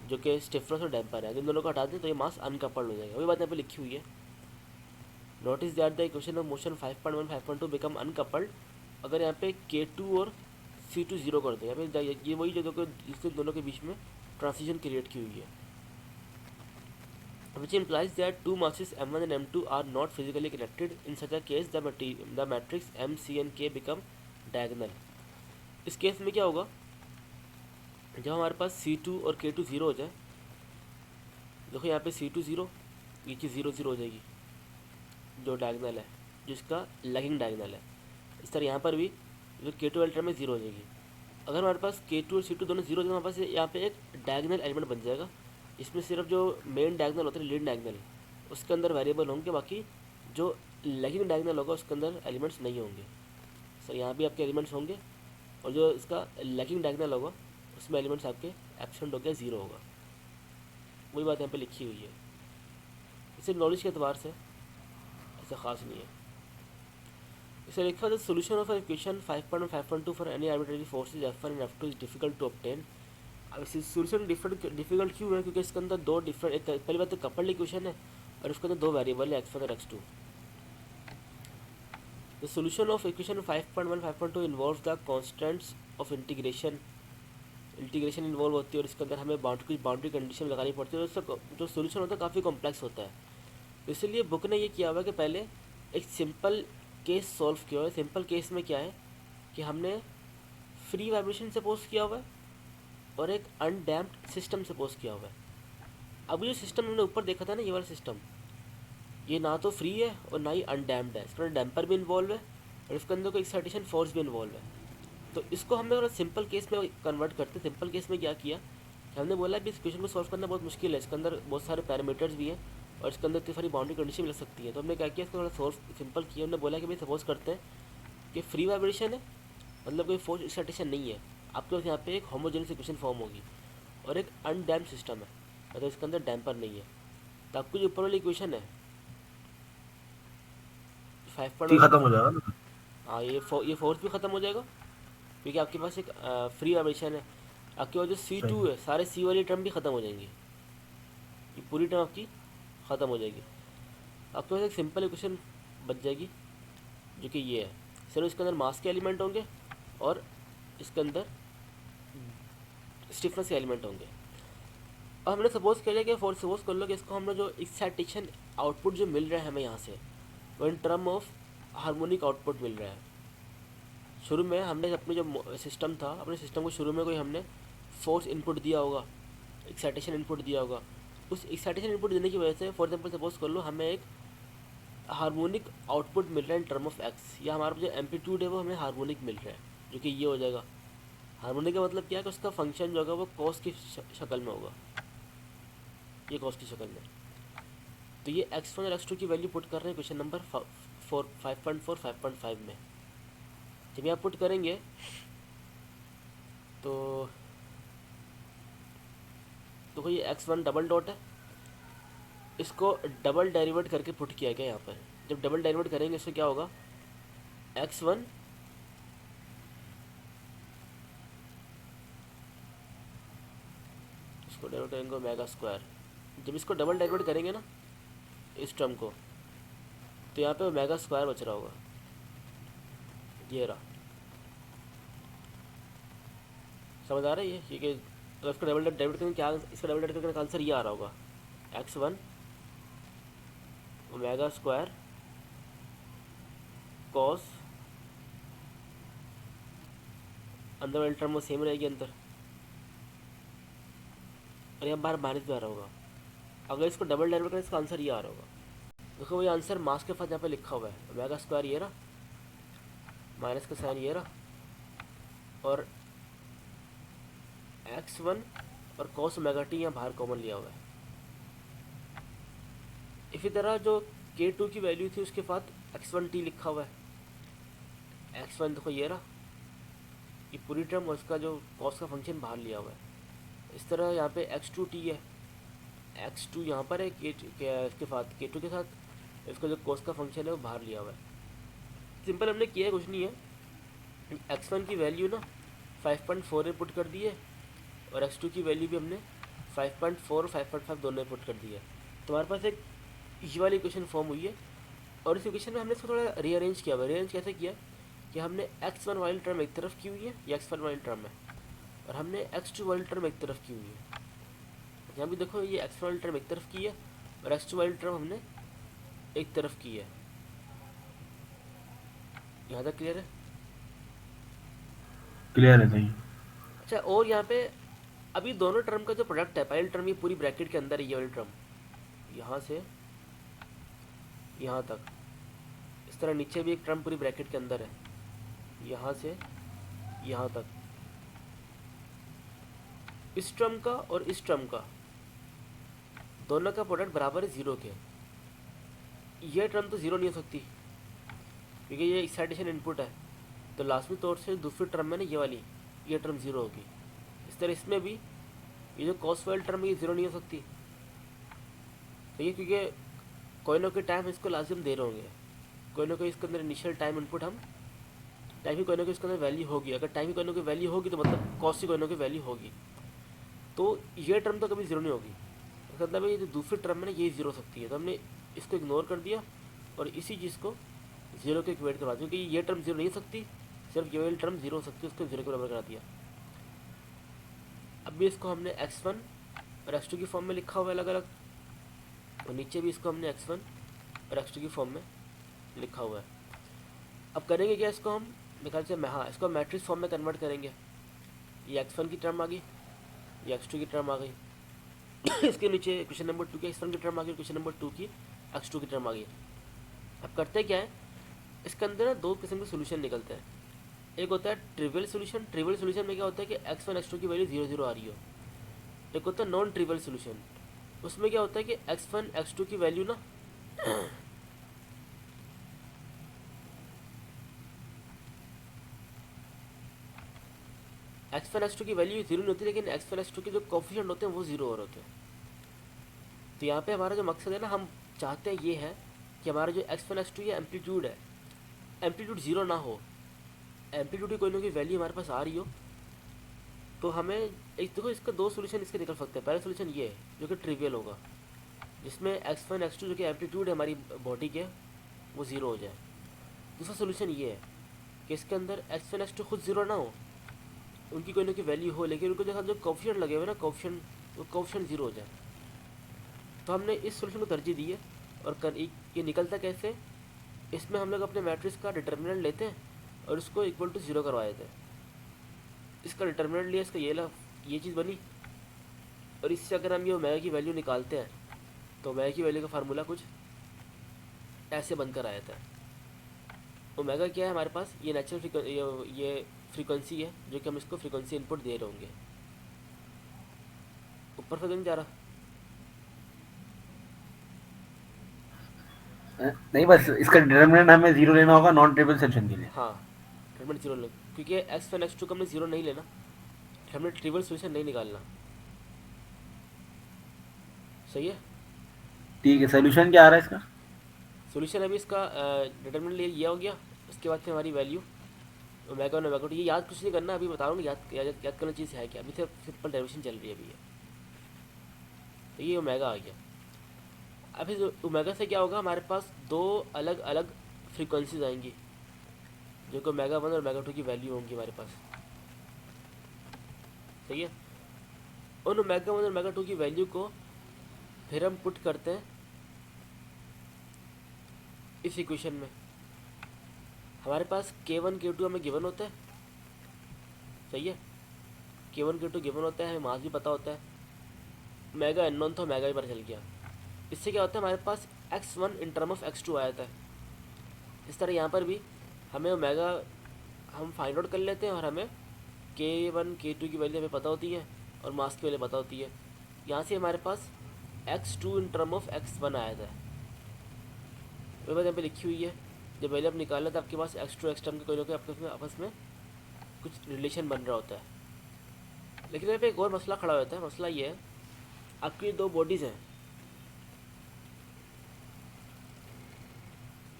जो कि स्टिफनेस और डैम्पर है। अगर इन दोनों को हटा दें तो ये मास अनकपल्ड हो जाएगा। वही बात यहाँ पे लिखी हुई है। Notice that the equation of motion 5.1 5.2 become uncoupled. अगर यहाँ पे K2 और C2 जीरो कर दे, यहाँ पे ये वही जो इसके दोनों के बीच में ट्रांजिशन क्रिएट की हुई है, which implies that two masses m1 and m2 are not physically connected. In such a case, the matrix M, C and K become diagonal. इस केस में क्या होगा, जब हमारे पास C2 और K2 जीरो हो जाए, देखो यहाँ पे C2 जीरो, ये चीज़ जीरो जीरो हो जाएगी जो डायगनल है, जिसका लैगिंग डायगनल है। इस तरह यहाँ पर भी जो K2 वाले टर्म में जीरो हो जाएगी। अगर हमारे पास K2 और C2 दोनों जीरो हो जाए, हमारे पास यहाँ पे एक डायगनल एलिमेंट बन जाएगा। इसमें सिर्फ जो मेन डायगनल होता है, लीड डायगनल, उसके अंदर वेरिएबल होंगे, बाकी जो लैगिंग डायगनल होगा उसके अंदर एलिमेंट्स नहीं होंगे। सर यहाँ भी आपके एलिमेंट्स होंगे, और जो इसका लैगिंग डायगनल होगा उसमें एलिमेंट्स आपके एब्सेंट होकर ज़ीरो होगा। वही बात यहाँ पे लिखी हुई है। इसे नॉलेज के अतबार से ऐसा ख़ास नहीं है। इसे लिखा the solution of equation 5.1 5.2 for any arbitrary forces F1 and F2 is difficult to obtain. अब इस सोल्यूशन डिफिकल्ट क्यों है, क्योंकि इसके अंदर दो डिफरेंट, एक पहली बात तो कपल्ड इक्वेशन है और उसके अंदर दो वेरिएबल है x1 और x2। The solution of equation 5.1 5.2 involve the constants of integration involve होती है, और इसके अंदर हमें कुछ बाउंड्री कंडीशन लगानी पड़ती है। और जो सोल्यूशन होता है काफ़ी कॉम्प्लेक्स होता है। तो इसलिए बुक ने ये किया हुआ है कि पहले एक सिंपल केस सॉल्व किया हुआ है। सिंपल केस में क्या है कि हमने फ्री वाइब्रेशन सपोज किया हुआ है और एक अनडैम्प्ड सिस्टम सपोज किया हुआ है। अब जो सिस्टम हमने ऊपर देखा था ना, ये वाला सिस्टम, ये ना तो फ्री है और ना ही अनडैम्प्ड है। इसके अंदर डैम्पर भी इन्वॉल्व है और इसके अंदर कोई एक्साइटेशन फोर्स भी इन्वॉल्व है। तो इसको हमने थोड़ा सिंपल केस में कन्वर्ट करते। सिंपल केस में क्या किया कि हमने बोला भी इस क्वेश्चन को सॉल्व करना बहुत मुश्किल है, इसके अंदर बहुत सारे पैरामीटर्स भी हैं और इसके अंदर इतनी सारी बाउंड्री कंडीशन भी लग सकती है। तो हमने क्या किया, इसको थोड़ा सॉल्व सिंपल किया। हमने बोला कि भाई सपोज करते हैं कि फ्री वाइब्रेशन है, मतलब कोई फोर्स एक्साइटेशन नहीं है, आपके पास यहाँ पे एक होमोजेनियस इक्वेशन फॉर्म होगी, और एक अनडैम्प्ड सिस्टम है, मतलब इसके अंदर डैम्पर नहीं है। तो आपको जो ऊपर वाली इक्वेशन है 5.1, खत्म हो जाएगा ना। हाँ ये फोर्स भी ख़त्म हो जाएगा क्योंकि आपके पास एक फ्री वाइब्रेशन है। आपके पास जो C2 सही। है, सारे C वाली टर्म भी ख़त्म हो जाएंगी, ये पूरी टर्म आपकी ख़त्म हो जाएगी। आपके पास एक सिंपल इक्वेशन बच जाएगी जो कि ये है। सिर्फ इसके अंदर मास के एलिमेंट होंगे और इसके अंदर स्टिफनेस के एलिमेंट होंगे। अब हमने सपोज कर लिया कि फॉर सपोज कर लो कि इसको हमने जो एक्साइटेशन आउटपुट जो मिल रहा है हमें यहाँ से, वो in term of harmonic output मिल रहा है। शुरू में हमने अपने जो सिस्टम था, अपने सिस्टम को शुरू में कोई हमने फोर्स इनपुट दिया होगा, एक्साइटेशन इनपुट दिया होगा। उस एक्साइटेशन इनपुट देने की वजह से फॉर एग्जांपल सपोज कर लो हमें एक हार्मोनिक आउटपुट मिल रहा है इन टर्म ऑफ एक्स, या हमारा जो एम्पलीट्यूड है वो हमें हार्मोनिक मिल रहा है, जो कि ये हो जाएगा। हार्मोनिक का मतलब क्या है कि उसका फंक्शन जो होगा वो कॉस की शक्ल में होगा, ये कॉस की शक्ल में। तो ये x1 और x2 की वैल्यू पुट कर रहे हैं क्वेश्चन नंबर 5.4 5.5 में। जब यहाँ पुट करेंगे तो ये x1 डबल डॉट है, इसको डबल डेरिवेट करके पुट किया गया यहाँ पर। जब डबल डेरिवेट करेंगे इससे क्या होगा, x1 इसको डेरिवेट करेंगे ओमेगा स्क्वायर। जब इसको डबल डेरिवेट करेंगे ना इस टर्म को, तो यहाँ पे ओमेगा स्क्वायर बच रहा होगा, ये रहा। समझ आ रहा है ये कि अगर इसका डबल डेरिवेट करेंगे क्या, इसका डबल डेरिवेट करने का आंसर ये आ रहा होगा x1 ओमेगा स्क्वायर कॉस, अंदर वाली टर्म वो सेम रहेगी अंदर, और यहाँ बाहर माइनस भी आ रहा होगा। अगर इसको डबल डेरिवेट करें इसका आंसर ये आ रहा होगा। देखो वही आंसर मास के साथ यहाँ पे लिखा हुआ है, ओमेगा स्क्वायर ये रहा, माइनस का साइन ये रहा, और x1 और कॉस ओमेगा टी यहाँ बाहर कॉमन लिया हुआ है। इसी तरह जो k2 की वैल्यू थी उसके साथ x1t लिखा हुआ है। x1 देखो ये रहा, ये पूरी टर्म, और इसका जो कॉस का फंक्शन बाहर लिया हुआ है। इस तरह यहाँ पे x2t है, x2 यहाँ पर है, इसके साथ k2 के साथ, इसका जो कॉस का फंक्शन है वो बाहर लिया हुआ है। सिंपल हमने किया है, कुछ नहीं है। x1 की वैल्यू ना 5.4 में पुट कर दी है, और x2 की वैल्यू भी हमने 5.4 और 5.5 दोनों में पुट कर दी है। तो हमारे पास एक ये वाली इक्वेशन फॉर्म हुई है, और इस इक्वेशन में हमने इसको थोड़ा रीअरेंज किया हुआ है। रीअरेंज कैसे किया कि हमने x1 वाली टर्म एक तरफ की हुई है, ये x1 वाली टर्म है, और हमने x2 वाली टर्म एक तरफ की हुई है। यहाँ भी देखो ये x1 वाली टर्म एक तरफ की है, और x2 वाली टर्म हमने एक तरफ की है। यहाँ तक क्लियर है? क्लियर है सही। अच्छा, और यहाँ पे अभी दोनों टर्म का जो प्रोडक्ट है, पहली टर्म ये पूरी ब्रैकेट के अंदर है, ये वाली टर्म यहाँ से यहाँ तक, इस तरह नीचे भी एक टर्म पूरी ब्रैकेट के अंदर है, यहाँ से यहाँ तक। इस टर्म का और इस टर्म का दोनों का प्रोडक्ट बराबर है 0 के। ये टर्म तो 0 नहीं हो सकती क्योंकि ये एक्साइटेशन इनपुट है, तो लाजमी तौर से दूसरी टर्म में ना ये वाली, ये टर्म 0 होगी। इस तरह इसमें भी ये जो कॉस वाली टर्म है ये 0 नहीं हो सकती, तो ये क्योंकि कोई ना कोई टाइम इसको लाजिम दे रहे होंगे, कोई ना कोई इसके अंदर इनिशियल टाइम इनपुट हम, टाइम की कोई ना कोई इसके अंदर वैल्यू होगी। अगर टाइम की कोई ना कोई वैल्यू होगी तो मतलब कॉस्ट की कोई ना कोई वैल्यू होगी, तो ये टर्म तो कभी 0 नहीं होगी। इसका मतलब ये जो दूसरी टर्म है ना ये 0 हो सकती है, तो हमने इसको इग्नोर कर दिया और इसी चीज़ को 0 के इक्वेट करवा दिया, क्योंकि ये टर्म 0 नहीं हो सकती, सिर्फ ये वाली टर्म 0 हो सकती है, उसको 0 के बराबर करा दिया। अब भी इसको हमने x1 और x2 की फॉर्म में लिखा हुआ है अलग अलग, और नीचे भी इसको हमने x1 और x2 की फॉर्म में लिखा हुआ है। अब करेंगे क्या इसको हम, निकाल से हाँ इसको मैट्रिक्स फॉर्म में कन्वर्ट करेंगे। ये x1 की टर्म आ गई, ये x2 की टर्म आ गई, इसके नीचे क्वेश्चन नंबर 2 की x1 की टर्म आ गई, क्वेश्चन नंबर 2 की x2 की टर्म आ गई। अब करते क्या है, इसके अंदर ना दो किस्म के सोल्यूशन निकलते हैं। एक होता है ट्रिवियल सोल्यूशन। ट्रिवियल सोल्यूशन में क्या होता है कि x1 x2 की वैल्यू 0 0 आ रही हो। एक होता है नॉन ट्रिवियल सोल्यूशन, उसमें क्या होता है कि x1 x2 की वैल्यू ना x1 x2 की वैल्यू 0 नहीं होती, लेकिन x1 x2 के जो कोफिशिएंट होते हैं वो 0 और होते हैं। तो यहाँ पे हमारा जो मकसद है ना, हम चाहते हैं ये है कि हमारा जो x1 x2 ये एम्पलीट्यूड है, एम्पलीट्यूड 0 ना हो, एम्पलीट्यूड की कोई ना कोई वैल्यू हमारे पास आ रही हो। तो हमें एक देखो इसका दो सोल्यूशन इसके निकल सकते हैं। पहला सोल्यूशन ये है जो कि ट्रिवियल होगा, जिसमें x1 x2 जो कि एम्पलीट्यूड है हमारी बॉडी के वो 0 हो जाए। दूसरा सोल्यूशन ये है कि इसके अंदर x1 x2 खुद 0 ना हो, उनकी कोई ना कोई वैल्यू हो, लेकिन उनके साथ जो कोफिशिएंट लगे हुए ना, कोफिशिएंट, वो कोफिशिएंट 0 हो जाए। तो हमने इस सोल्यूशन को तरजीह दी है। और ये निकलता कैसे, इसमें हम लोग अपने मैट्रिक्स का डिटर्मिनेंट लेते हैं और उसको इक्वल टू 0 करवा देते हैं। इसका डिटर्मिनेंट लिया, इसका ये चीज़ बनी, और इससे अगर हम ये ओमेगा की वैल्यू निकालते हैं तो ओमेगा की वैल्यू का फार्मूला कुछ ऐसे बनकर आया था। ओमेगा क्या है हमारे पास, ये नेचुरल ये फ्रीक्वेंसी है जो कि हम इसको फ्रीक्वेंसी इनपुट दे रहे होंगे। ऊपर से नहीं जा रहा? नहीं, बस इसका डिटरमिनेंट हमें 0 लेना होगा नॉन ट्रिवियल सेक्शन के लिए। हाँ, डिटर्मिनेंट 0 ले, क्योंकि x1 x2 को हमने 0 नहीं लेना, हमने ट्रिवियल सोल्यूशन नहीं निकालना। सही है। ठीक है, सोल्यूशन क्या आ रहा है इसका? सोल्यूशन अभी इसका डिटर्मिनेंट ये हो गया, उसके बाद से हमारी वैल्यू ओमेगा 1 ओमेगा 2। ये याद कुछ नहीं करना, अभी बता रहा हूँ याद करना चीज़ है क्या, अभी सिर्फ सिंपल डेरिवेशन चल रही है अभी ये। तो ये ओमेगा आ गया। अभी ओमेगा से क्या होगा, हमारे पास दो अलग अलग फ्रीक्वेंसीज आएंगी जो कि ओमेगा 1 और ओमेगा 2 की वैल्यू होंगी हमारे पास। सही है। उन ओमेगा 1 और ओमेगा 2 की वैल्यू को फिर हम पुट करते हैं इस इक्वेशन में। हमारे पास K1 K2 हमें गिवन होता है, सही है। K1 K2 गिवन होता है, हमें मास भी पता होता है, मेगा अननोन था, मेगा भी पता चल गया। इससे क्या होता है, हमारे पास x1 in term of x2 आया था। इस तरह यहाँ पर भी हमें ओमेगा हम फाइंड आउट कर लेते हैं और हमें K1 K2 की वैल्यू हमें पता होती है और मास की वैल्यू पता होती है। यहाँ से हमारे पास x2 in term of x1 आया था, वो बात यहाँ पे लिखी हुई है। जब वैल्यू आप निकालें तो आपके पास x2 x टर्म के कोई ना कोई आपस में कुछ रिलेशन बन रहा होता है। लेकिन यहाँ पे एक और मसला खड़ा होता है। मसला ये है, आपकी दो बॉडीज़ हैं,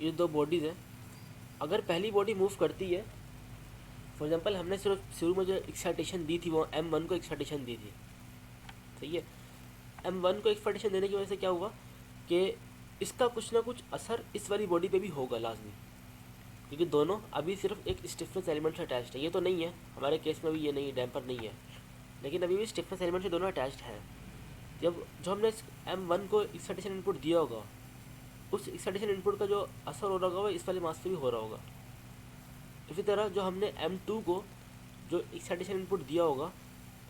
ये दो बॉडीज़ हैं। अगर पहली बॉडी मूव करती है, फॉर एग्जांपल हमने सिर्फ शुरू में जो एक्साइटेशन दी थी वो m1 को एक्साइटेशन दी थी, सही है। m1 को एक्साइटेशन देने की वजह से क्या हुआ कि इसका कुछ ना कुछ असर इस वाली बॉडी पे भी होगा लाजमी, क्योंकि दोनों अभी सिर्फ एक स्टिफनेस एलिमेंट से अटैच्ड है। ये तो नहीं है, हमारे केस में भी ये नहीं है, डैम्पर नहीं है, लेकिन अभी भी स्टिफनेस एलिमेंट से दोनों अटैच्ड हैं। जब जो हमने m1 को एक्साइटेशन इनपुट दिया होगा, उस एक्साइटेशन इनपुट का जो असर हो रहा होगा वो इस वाले मास पे भी हो रहा होगा। इसी तरह जो हमने m2 को जो एक्साइटेशन इनपुट दिया होगा,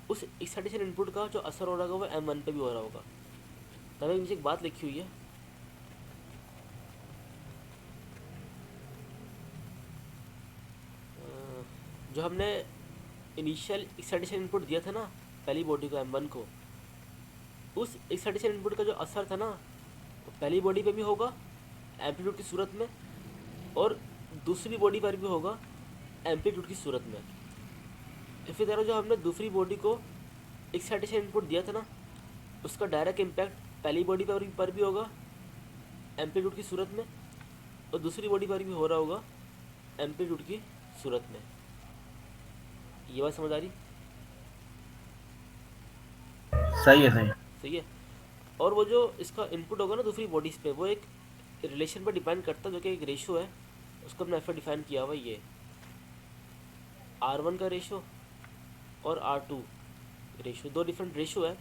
उस एक्साइटेशन इनपुट का जो असर हो रहा होगा वो m1 पे भी हो रहा होगा। तब नीचे एक बात लिखी हुई है, जो हमने इनिशियल एक्साइटेशन इनपुट दिया था ना पहली बॉडी को m1 को, उस एक्साइटेशन इनपुट का जो असर था ना वो पहली बॉडी पे भी होगा एम्पलीट्यूड की सूरत में, और दूसरी बॉडी पर भी होगा एम्पलीट्यूड की सूरत में। इसी तरह जो हमने दूसरी बॉडी को एक्साइटेशन इनपुट दिया था ना, उसका डायरेक्ट इम्पैक्ट पहली बॉडी पर भी होगा एम्पलीट्यूड की सूरत में, और दूसरी बॉडी पर भी हो रहा होगा एम्पलीट्यूड की सूरत में। ये बात समझ आ रही? सही है, सही है। सही है। और वो जो इसका इनपुट होगा ना दूसरी बॉडीज़ पे, वो एक रिलेशन पर डिपेंड करता है, जो कि एक रेशो है, उसको हमने ऐसा डिफाइन किया हुआ। ये R1 का रेशो और R2 रेशो, दो डिफरेंट रेशो है,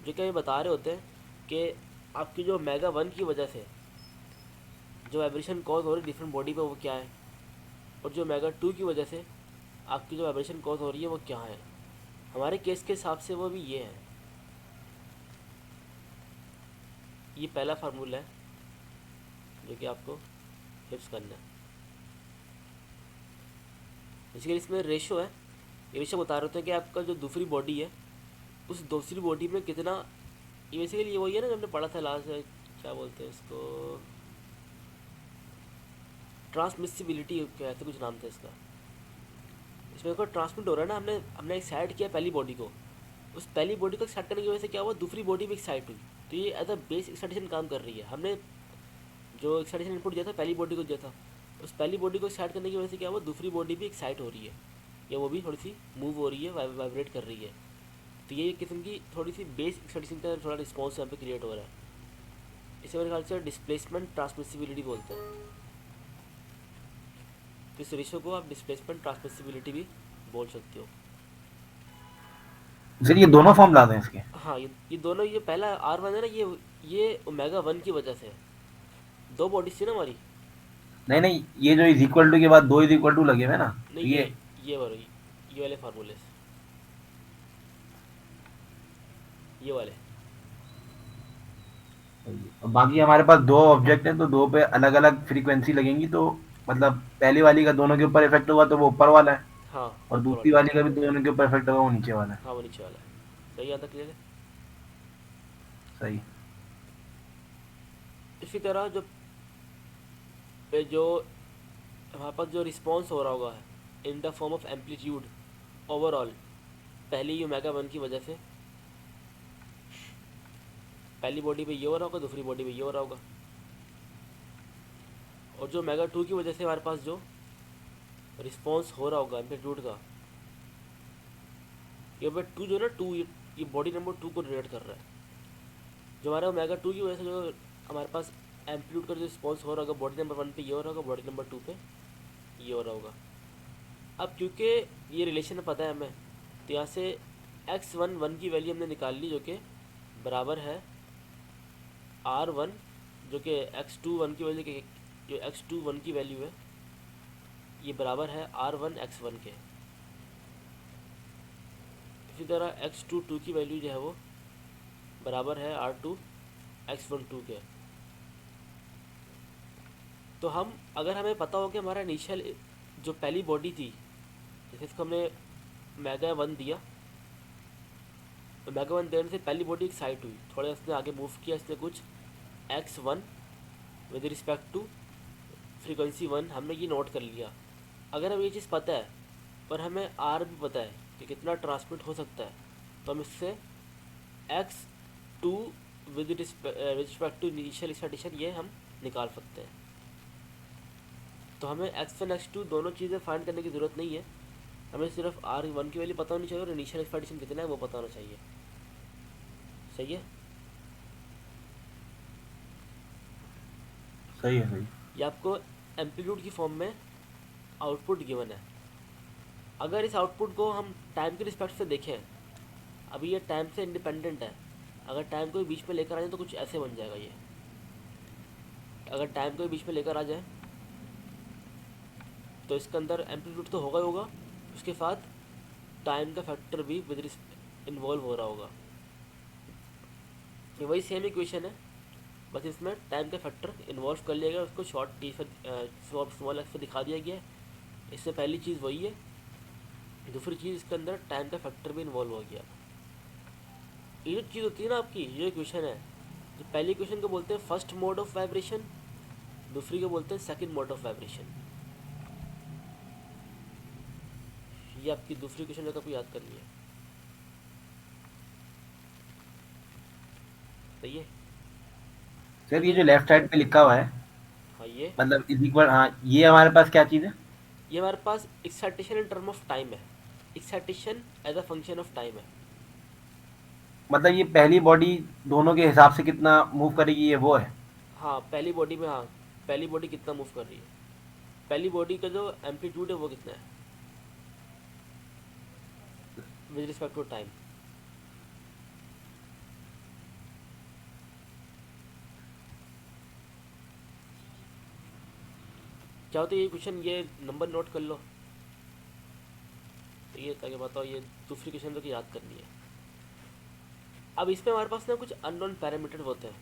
जो कि हमें बता रहे होते हैं कि आपकी जो मेगा 1 की वजह से जो वाइब्रेशन कॉज हो रही है डिफरेंट बॉडी पे वो क्या है, और जो मेगा 2 की वजह से आपकी जो वाइब्रेशन कॉज हो रही है वो क्या है। हमारे केस के हिसाब से वो भी ये है। ये पहला फार्मूला है जो कि आपको हिफ्स करना है। बेसिकली इसमें रेशो है, ये रेशो बता रहे होते हैं कि आपका जो दूसरी बॉडी है उस दूसरी बॉडी में कितना, ये बेसिकली ये वही है ना जो हमने पढ़ा था लास्ट, क्या बोलते हैं इसको, ट्रांसमिसिबिलिटी क्या ऐसे कुछ नाम था इसका। इसमें को ट्रांसमिट हो रहा है ना, हमने एक्साइट किया पहली बॉडी को, उस पहली बॉडी को एक्साइट करने की वजह से क्या हुआ, दूसरी बॉडी भी एक्साइट हुई, तो ये एज अ बेस एक्साइटेशन काम कर रही है। हमने जो एक्साइटेशन इनपुट दिया था पहली बॉडी को दिया था, उस पहली बॉडी को एक्साइट करने की वजह से क्या हुआ, दूसरी बॉडी भी एक्साइट हो रही है, या वो भी थोड़ी सी मूव हो रही है, वाइब्रेट कर रही है। तो ये एक किस्म की थोड़ी सी बेस एक्साइटेशन का थोड़ा रिस्पॉन्स यहाँ पे क्रिएट हो रहा है। इसे मेरे ख्याल से डिस्प्लेसमेंट ट्रांसमिसिबिलिटी बोलते हैं। तो इस रेशो को आप डिस्प्लेसमेंट ट्रांसमिसिबिलिटी भी बोल सकते हो। सर ये दोनों फॉर्म लाते हैं इसके? हाँ, ये दोनों, ये पहला R1 है ना, ये ओमेगा 1 की वजह से है। दो बॉडीज थी ना हमारी। नहीं नहीं, ये जो इज इक्वल टू के बाद दो इज इक्वल टू लगे हुए ना, नहीं, तो ये वाले फार्मूले, ये वाले। बाकी हमारे पास दो ऑब्जेक्ट हैं तो दो पे अलग अलग फ्रीक्वेंसी लगेंगी, तो मतलब पहली वाली का दोनों के ऊपर इफेक्ट होगा तो वो ऊपर वाला है, हाँ, और ऊपर दूसरी वाला, वाली का भी दोनों के ऊपर इफेक्ट होगा वो नीचे वाला है। हाँ वो नीचे वाला है। सही आता क्लियर है। सही। इसी तरह जो जो हमारे पास जो रिस्पॉन्स हो रहा होगा इन the form of amplitude overall, पहली ओमेगा 1 की वजह से पहली बॉडी पे ये हो रहा होगा, दूसरी बॉडी पे ये हो रहा होगा, और जो ओमेगा 2 की वजह से हमारे पास जो रिस्पॉन्स हो रहा होगा एम्पलीट्यूड का, ये पे टू जो है ना, टू, ये बॉडी नंबर 2 को रिलेट कर रहा है। जो हमारा ओमेगा 2 की वजह से जो हमारे पास एम्पलीट्यूड का जो रिस्पॉन्स हो रहा होगा बॉडी नंबर 1 पे ये हो रहा होगा, बॉडी नंबर 2 पे ये हो रहा होगा। अब क्योंकि ये रिलेशन पता है हमें, तो यहाँ से x1 1 की वैल्यू हमने निकाल ली, जो कि बराबर है R1 जो कि x2 1 की वैल्यू के, जो x2 1 की वैल्यू है, ये बराबर है R1 x1 के। इसी तरह x2 2 की वैल्यू जो है वो बराबर है R2 x1 2 के। तो हम, अगर हमें पता हो कि हमारा इनिशियल जो पहली बॉडी थी, जैसे इसको हमने मेगा 1 दिया, तो मेगा 1 देने से पहली बॉडी एक्साइट हुई, थोड़ा इसने आगे मूव किया, इसने कुछ x1 with respect to frequency 1 हमने ये नोट कर लिया। अगर हमें ये चीज़ पता है और हमें आर भी पता है कि कितना ट्रांसमिट हो सकता है, तो हम इससे x2 with respect to initial excitation ये हम निकाल सकते हैं। तो हमें x1 x2 दोनों चीज़ें फाइंड करने की ज़रूरत नहीं है, हमें सिर्फ R1 की वैल्यू पता होनी चाहिए और इनिशियल एक्साइटेशन कितना है वो पता होना चाहिए। सही है? सही है, सही। ये आपको एम्पलीट्यूड की फॉर्म में आउटपुट गिवन है। अगर इस आउटपुट को हम टाइम के रिस्पेक्ट से देखें, अभी ये टाइम से इंडिपेंडेंट है, अगर टाइम को बीच में लेकर आ जाए तो कुछ ऐसे बन जाएगा ये। अगर टाइम को बीच में लेकर आ जाए तो इसके अंदर एम्पलीट्यूड तो होगा ही होगा, उसके साथ टाइम का फैक्टर भी विद इन्वॉल्व हो रहा होगा। ये वही सेम इक्वेशन है, बस इसमें टाइम का फैक्टर इन्वॉल्व कर लिया गया, उसको शॉर्ट टी से स्मॉल एक्स पे दिखा दिया गया है। इससे पहली चीज़ वही है, दूसरी चीज़ इसके अंदर टाइम का फैक्टर भी इन्वॉल्व हो गया। ये जो चीज़ होती है ना आपकी, ये इक्वेशन है, जो पहली इक्वेशन को बोलते हैं फर्स्ट मोड ऑफ वाइब्रेशन, दूसरी को बोलते हैं सेकंड मोड ऑफ वाइब्रेशन। ये आपकी दूसरी इक्वेशन है, आपको याद करनी है। सही है? सर ये जो लेफ्ट साइड पे लिखा हुआ है, हाँ, ये मतलब इज इक्वल, हाँ, ये हमारे पास क्या चीज़ है? हमारे पास excitation in term of time है, excitation as a function of time है। मतलब ये पहली बॉडी दोनों के हिसाब से कितना मूव करेगी, ये वो है। हाँ, पहली बॉडी में, हाँ, पहली बॉडी कितना मूव कर रही है, पहली बॉडी का जो एम्पलीट्यूड है वो कितना है विद रिस्पेक्ट टू टाइम। चाहो तो ये क्वेश्चन, ये नंबर नोट कर लो, तो ये ताकि बताओ, ये दूसरी क्वेश्चन तो याद करनी है। अब इसमें हमारे पास ना कुछ अननोन पैरामीटर होते हैं,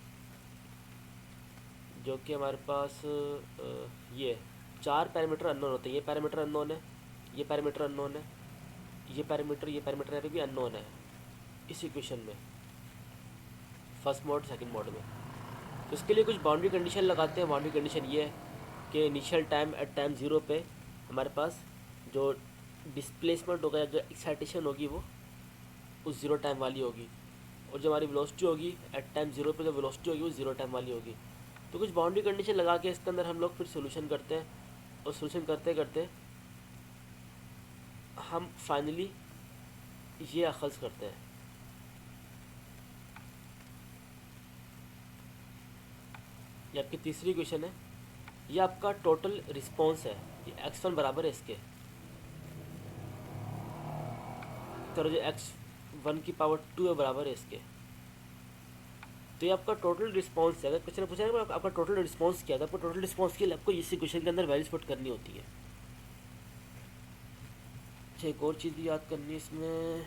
जो कि हमारे पास ये 4 पैरामीटर अननोन होते हैं। ये पैरामीटर अननोन है, ये पैरामीटर अननोन है, ये पैरामीटर यहाँ पे भी अननोन है इस इक्वेशन में, फर्स्ट मोड सेकंड मोड में। तो इसके लिए कुछ बाउंड्री कंडीशन लगाते हैं। बाउंड्री कंडीशन ये है कि इनिशियल टाइम एट टाइम 0 पे हमारे पास जो डिस्प्लेसमेंट होगा, जो एक्साइटेशन होगी वो उस 0 टाइम वाली होगी, और जो हमारी वेलोसिटी होगी एट टाइम 0 पे, जो वेलोसिटी होगी वो 0 टाइम वाली होगी। तो कुछ बाउंड्री कंडीशन लगा के इसके अंदर हम लोग फिर सोल्यूशन करते हैं, और सोल्यूशन करते करते हम फाइनली ये अखज़ करते हैं। ये आपकी तीसरी क्वेश्चन है, ये आपका टोटल रिस्पॉन्स है, ये x1 बराबर है इसके, तो जो x1 की पावर 2 है बराबर है इसके। तो ये आपका टोटल रिस्पॉन्स है। अगर क्वेश्चन पूछा है आपका टोटल रिस्पॉन्स क्या था, आपको टोटल रिस्पॉन्स के लिए आपको इसी क्वेश्चन के अंदर वैल्यूज पुट करनी होती है। अच्छा, एक और चीज़ भी याद करनी है इसमें,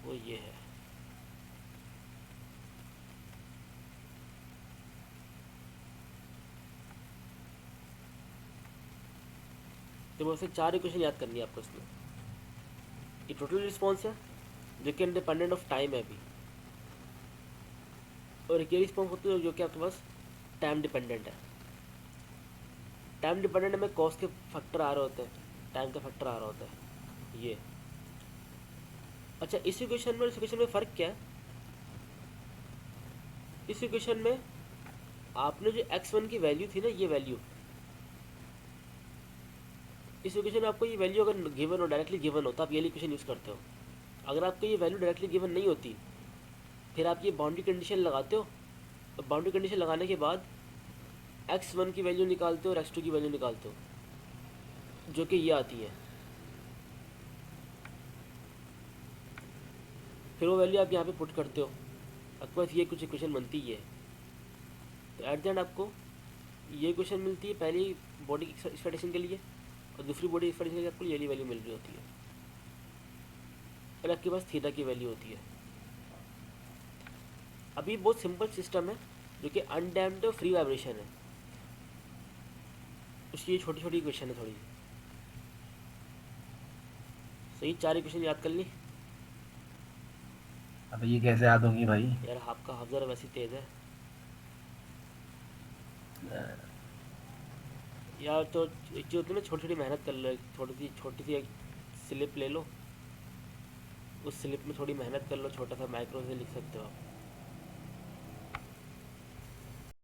वो ये है, तो वो से 4 इक्वेशन याद करनी है आपको इसमें। ये टोटल रिस्पॉन्स है जो कि इंडिपेंडेंट ऑफ टाइम है अभी, और एक ये रिस्पॉन्स होती है जो कि आपके पास टाइम डिपेंडेंट है। टाइम डिपेंडेंट में कॉस्ट के फैक्टर आ रहे होते हैं, टाइम का फैक्टर आ रहा होता है ये। अच्छा, इस इक्वेशन में, इस इक्वेशन में फ़र्क क्या है? इस इक्वेशन में आपने जो x1 की वैल्यू थी ना, ये वैल्यू, इस इक्वेशन में आपको ये वैल्यू अगर गिवन हो, डायरेक्टली गिवन हो, तो आप ये इक्वेशन यूज़ करते हो। अगर आपको ये वैल्यू डायरेक्टली गिवन नहीं होती, फिर आप ये बाउंड्री कंडीशन लगाते हो, और बाउंड्री कंडीशन लगाने के बाद x1 की वैल्यू निकालते हो और x2 की वैल्यू निकालते हो, जो कि ये आती है। फिर वो वैल्यू आप यहाँ पे पुट करते हो, आपके पास ये कुछ इक्वेशन बनती है। तो एट द एंड आपको ये क्वेश्चन मिलती है पहली बॉडी एक्सपेक्टेशन के लिए, और दूसरी बॉडी एक्सपेक्टेशन के लिए आपको ये वाली वैल्यू मिल रही होती है, और आपके पास थीटा की वैल्यू होती है। अभी बहुत सिंपल सिस्टम है जो कि अनडैम्प्ड फ्री वाइब्रेशन है, उसकी छोटी छोटी इक्वेशन है थोड़ी। सही, 4 इक्वेशन याद कर ली। अब ये कैसे याद होंगी भाई? यार आपका हाफजा वैसे तेज़ है यार। तो एक चीज़ होती है ना, छोटी छोटी मेहनत कर लो, एक छोटी सी एक स्लिप ले लो, उस स्लिप में थोड़ी मेहनत कर लो, छोटा सा माइक्रो से लिख सकते हो आप।